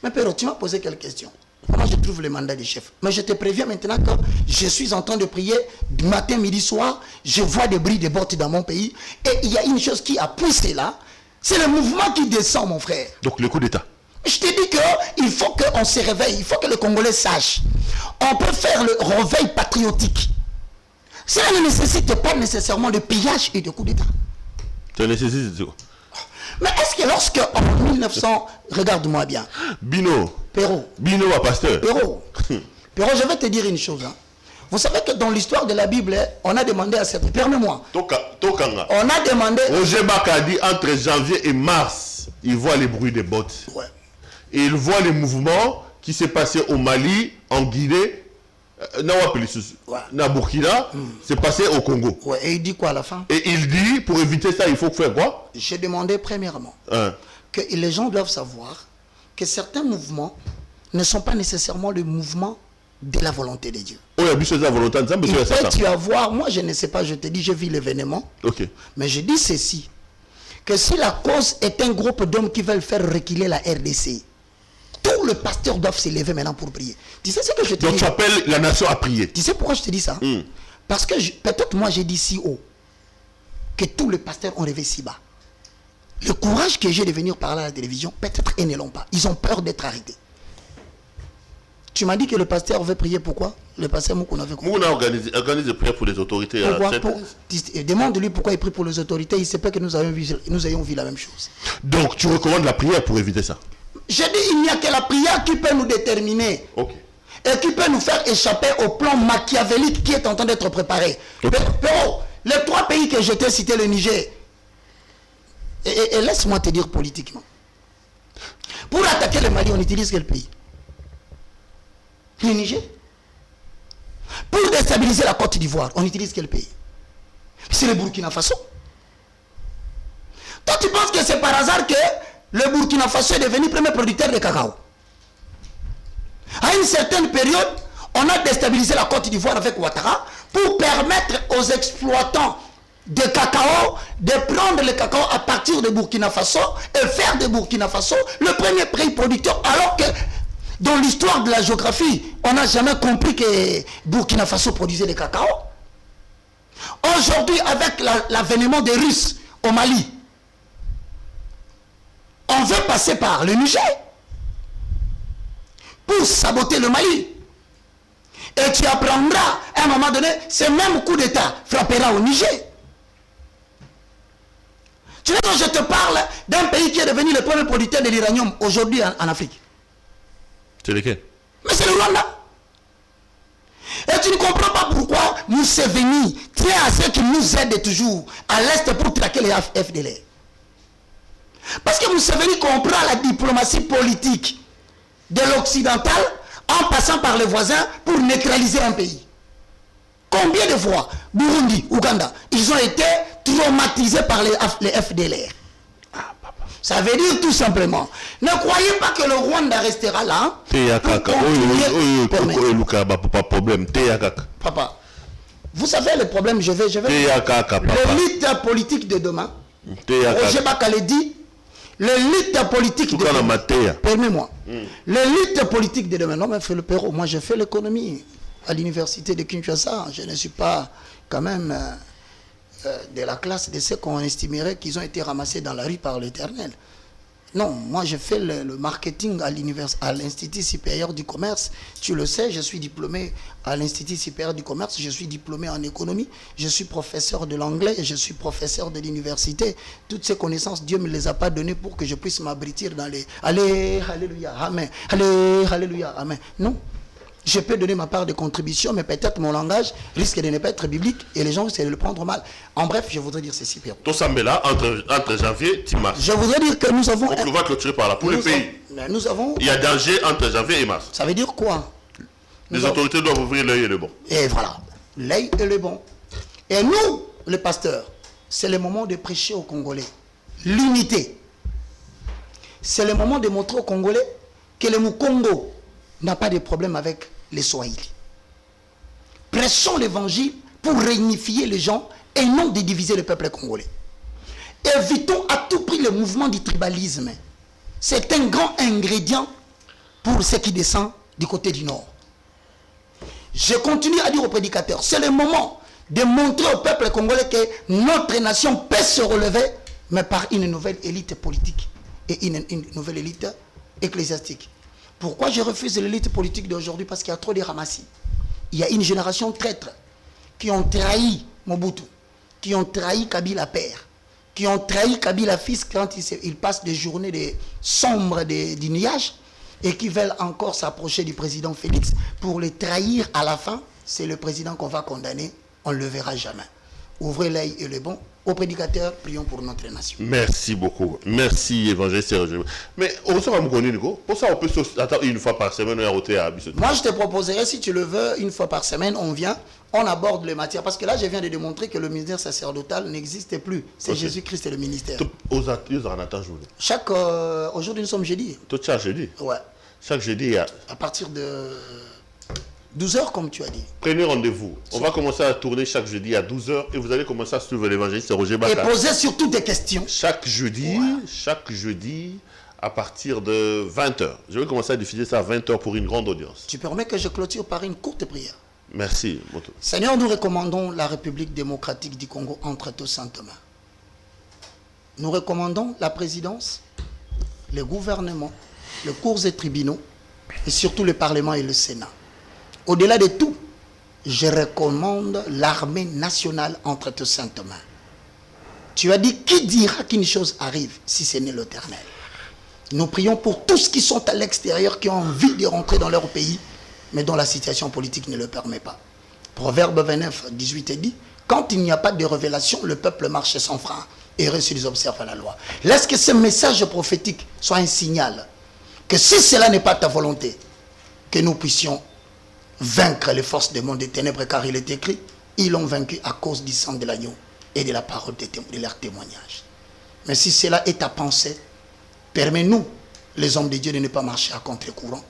Mais Péro, tu m'as posé quelques questions. Moi, je trouve le mandat du chef. Mais je te préviens maintenant que je suis en train de prier du matin, midi, soir. Je vois des bruits de bottes dans mon pays. Et il y a une chose qui a poussé là. C'est le mouvement qui descend, mon frère. Donc le coup d'État. Je te dis qu'il faut qu'on se réveille. Il faut que les Congolais sachent. On peut faire le réveil patriotique. Cela ne nécessite pas nécessairement de pillage et de coup d'État. Ça nécessite quoi? Mais est-ce que lorsque en 1900, regarde-moi bien, Bino. Péro, Bino à pasteur. Péro, je vais te dire une chose. Hein. Vous savez que dans l'histoire de la Bible, on a demandé à cette... Permets-moi. Tokanga. On a demandé... Roger Baka dit entre janvier et mars, il voit les bruits des bottes. Ouais. Et il voit les mouvements qui s'est passé au Mali, en Guinée, na Burkina, c'est passé au Congo. Ouais, et il dit quoi à la fin? Et il dit, pour éviter ça, il faut faire quoi? J'ai demandé premièrement que les gens doivent savoir que certains mouvements ne sont pas nécessairement le mouvement de la volonté de Dieu. Oh, il peut y avoir, moi je ne sais pas, je te dis, je vis l'événement. Okay. Mais je dis ceci, que si la cause est un groupe d'hommes qui veulent faire reculer la RDC, tous les pasteurs doivent se lever maintenant pour prier. Tu sais ce que je te dis? Donc tu appelles la nation à prier. Tu sais pourquoi je te dis ça? Parce que peut-être moi j'ai dit si haut que tous les pasteurs ont rêvé si bas. Le courage que j'ai de venir parler à la télévision, peut-être ils ne l'ont pas. Ils ont peur d'être arrêtés. Tu m'as dit que le pasteur veut prier, pourquoi? Le pasteur Moukouna veut quoi? Moukona organise des prières pour les autorités. Demande-lui pourquoi il prie pour les autorités. Il sait pas que nous ayons vu la même chose. Donc tu recommandes la prière pour éviter ça? Je dis, il n'y a que la prière qui peut nous déterminer. Okay. Et qui peut nous faire échapper au plan machiavélique qui est en train d'être préparé. Okay. Pero, les trois pays que je t'ai cités, le Niger, et laisse-moi te dire politiquement. Pour attaquer le Mali, on utilise quel pays? Le Niger. Pour déstabiliser la Côte d'Ivoire, on utilise quel pays? C'est le Burkina Faso. Toi, tu penses que c'est par hasard que le Burkina Faso est devenu premier producteur de cacao? À une certaine période, on a déstabilisé la Côte d'Ivoire avec Ouattara pour permettre aux exploitants de cacao de prendre le cacao à partir de Burkina Faso et faire de Burkina Faso le premier pays producteur, alors que dans l'histoire de la géographie, on n'a jamais compris que Burkina Faso produisait du cacao. Aujourd'hui, avec l'avènement des Russes au Mali, on veut passer par le Niger pour saboter le Mali. Et tu apprendras, à un moment donné, ce même coup d'État frappera au Niger. Tu sais, quand je te parle d'un pays qui est devenu le premier producteur de l'uranium aujourd'hui en Afrique. C'est lequel? Mais c'est le Rwanda. Et tu ne comprends pas pourquoi Museveni tient à ceux qui nous aident toujours à l'Est pour traquer les FDLR. Parce que Museveni comprend la diplomatie politique de l'occidental en passant par les voisins pour neutraliser un pays. Combien de fois Burundi, Ouganda, ils ont été traumatisés par les FDLR? Ça veut dire tout simplement, ne croyez pas que le Rwanda restera là. Papa, vous savez le problème, je vais. L'élite politique de demain, Roger Baka le dit, l'élite politique de demain. Permets-moi. L'élite politique de demain. Non, mais fait le Pérou. Moi, je fais l'économie à l'université de Kinshasa. Je ne suis pas quand même de la classe de ceux qu'on estimerait qu'ils ont été ramassés dans la rue par l'Éternel. Non, moi je fais le marketing à l'Institut supérieur du commerce. Tu le sais, je suis diplômé à l'Institut supérieur du commerce, je suis diplômé en économie, je suis professeur de l'anglais, je suis professeur de l'université. Toutes ces connaissances, Dieu ne me les a pas données pour que je puisse m'abritir dans les... Allez, alléluia, amen. Allez, alléluia, amen. Non. Je peux donner ma part de contribution, mais peut-être mon langage risque de ne pas être biblique et les gens risquent de le prendre mal. En bref, je voudrais dire ceci, Pierre. Tout ça, mais là, entre janvier et mars. Je voudrais dire que nous avons... On va clôturer par là. Pour le pays, nous avons... il y a danger entre janvier et mars. Ça veut dire quoi? Les autorités doivent ouvrir l'œil et le bon. Et voilà. L'œil et le bon. Et nous, les pasteurs, c'est le moment de prêcher aux Congolais l'unité. C'est le moment de montrer aux Congolais que le Congo n'a pas de problème avec les Swahili. Prêchons l'évangile pour réunifier les gens et non de diviser le peuple congolais. Évitons à tout prix le mouvement du tribalisme. C'est un grand ingrédient pour ce qui descend du côté du Nord. Je continue à dire aux prédicateurs, c'est le moment de montrer au peuple congolais que notre nation peut se relever, mais par une nouvelle élite politique et une nouvelle élite ecclésiastique. Pourquoi je refuse l'élite politique d'aujourd'hui? Parce qu'il y a trop de ramassis. Il y a une génération traître qui ont trahi Mobutu, qui ont trahi Kabila père, qui ont trahi Kabila fils quand il passe des journées sombres du nuage et qui veulent encore s'approcher du président Félix pour les trahir à la fin. C'est le président qu'on va condamner, on ne le verra jamais. Ouvrez l'œil et le bon. Aux prédicateurs, prions pour notre nation. Merci beaucoup. Merci, évangéliste. Mais on sera connu, Nico. Pour ça, on peut attendre une fois par semaine à Bissau. Moi, je te proposerais, si tu le veux, une fois par semaine, on vient, on aborde les matières. Parce que là, je viens de démontrer que le ministère sacerdotal n'existe plus. C'est okay. Jésus-Christ et le ministère. Aujourd'hui, nous sommes jeudi. Chaque jeudi? Ouais. Chaque jeudi, à partir de 12h, comme tu as dit. Prenez rendez-vous. On va commencer à tourner chaque jeudi à 12h et vous allez commencer à suivre l'évangéliste Roger Baka. Et poser surtout des questions. Chaque jeudi, à partir de 20h. Je vais commencer à diffuser ça à 20h pour une grande audience. Tu permets que je clôture par une courte prière? Merci, Moto. Seigneur, nous recommandons la République démocratique du Congo entre tes saintes mains. Nous recommandons la présidence, le gouvernement, les cours et tribunaux et surtout le Parlement et le Sénat. Au-delà de tout, je recommande l'armée nationale entre tes saintes mains. Tu as dit, qui dira qu'une chose arrive si ce n'est l'Éternel? Nous prions pour tous qui sont à l'extérieur, qui ont envie de rentrer dans leur pays, mais dont la situation politique ne le permet pas. Proverbe 29, 18 dit, quand il n'y a pas de révélation, le peuple marche sans frein. Heureux s'ils observent la loi. Laisse que ce message prophétique soit un signal que si cela n'est pas ta volonté, que nous puissions vaincre les forces des mondes des ténèbres, car il est écrit, ils l'ont vaincu à cause du sang de l'agneau et de la parole de leur témoignage. Mais si cela est ta pensée, permets-nous, les hommes de Dieu, de ne pas marcher à contre-courant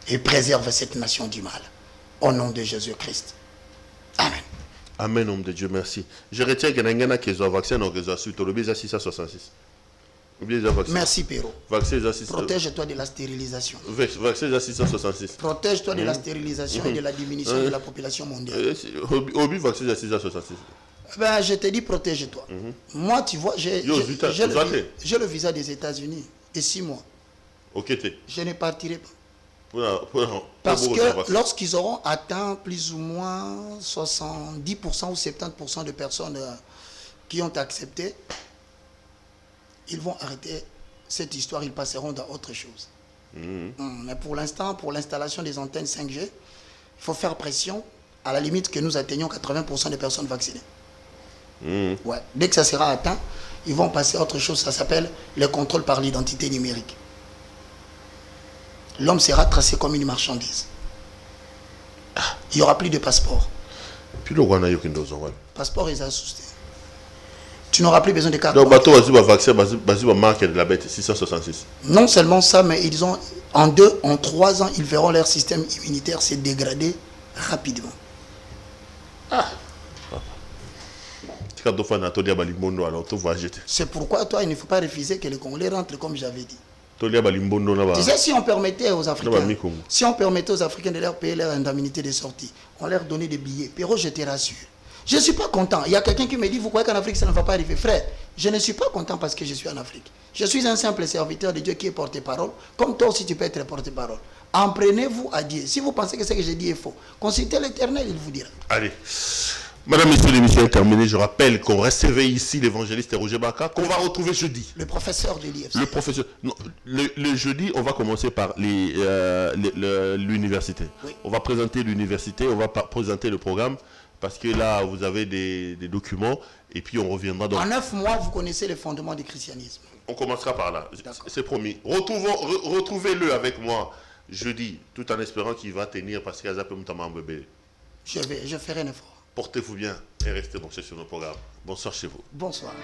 et préserve cette nation du mal. Au nom de Jésus-Christ. Amen. Amen, homme de Dieu, merci. Je retiens que Nangana qui a vaccin, donc ils ont su Tolobé 666. Merci, Péro. Protège-toi de la stérilisation. Vaccin 666. Protège-toi de la stérilisation et de la diminution de la population mondiale. Obi vaccin 666. Ben, je te dis, protège-toi. Moi, tu vois, j'ai le visa des États-Unis de 6 mois. Je ne partirai pas. Parce que lorsqu'ils auront atteint plus ou moins 70% ou 70% de personnes qui ont accepté, ils vont arrêter cette histoire, ils passeront dans autre chose. Mais pour l'instant, pour l'installation des antennes 5G, il faut faire pression à la limite que nous atteignions 80% des personnes vaccinées. Ouais. Dès que ça sera atteint, ils vont passer à autre chose, ça s'appelle le contrôle par l'identité numérique. L'homme sera tracé comme une marchandise. Il n'y aura plus de passeport. Puis le Rwanda, il y a un passeport est assisté. Tu n'auras plus besoin de carte. Donc, bateau va vaccin, va marquer de la bête 666. Non seulement ça, mais ils ont en 3 ans, ils verront leur système immunitaire se dégrader rapidement. C'est pourquoi toi, il ne faut pas refuser que les Congolais rentrent comme j'avais dit. Tu sais, si on permettait aux Africains, de leur payer leur indemnité de sortie, on leur donnait des billets. Pero, je te rassure. Je ne suis pas content. Il y a quelqu'un qui me dit, vous croyez qu'en Afrique, ça ne va pas arriver? Frère, je ne suis pas content parce que je suis en Afrique. Je suis un simple serviteur de Dieu qui est porte-parole. Comme toi aussi, tu peux être porte-parole. En prenez-vous à Dieu. Si vous pensez que ce que j'ai dit est faux, consultez l'Éternel, il vous dira. Allez. Madame, Messieurs, l'émission est terminée. Je rappelle qu'on reste éveillé ici, l'évangéliste Roger Baka, qu'on va retrouver jeudi. Le professeur de l'IFC. Le professeur. Non, le jeudi, on va commencer par l'université. Oui. On va présenter l'université, on va présenter le programme, parce que là, vous avez des documents, et puis on reviendra dans... En 9 mois, vous connaissez les fondements du christianisme. On commencera par là, c'est promis. Retrouvez-le avec moi jeudi, tout en espérant qu'il va tenir, parce qu'il y a un peu de temps. Je ferai un effort. Portez-vous bien et restez branchés sur nos programmes. Bonsoir chez vous. Bonsoir.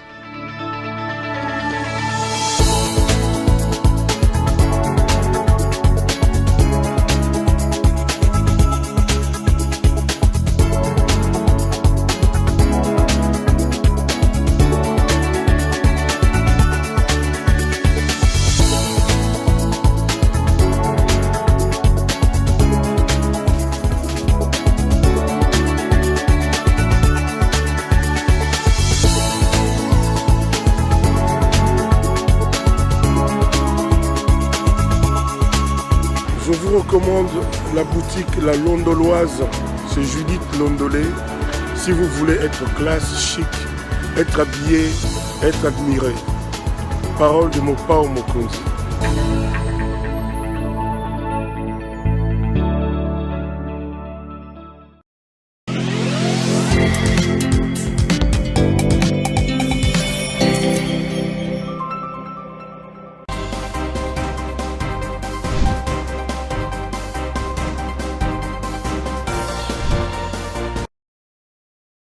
Je vous recommande la boutique La Londoloise chez Judith Londolé. Si vous voulez être classe, chic, être habillé, être admiré. Parole de Mopao Mokonzi.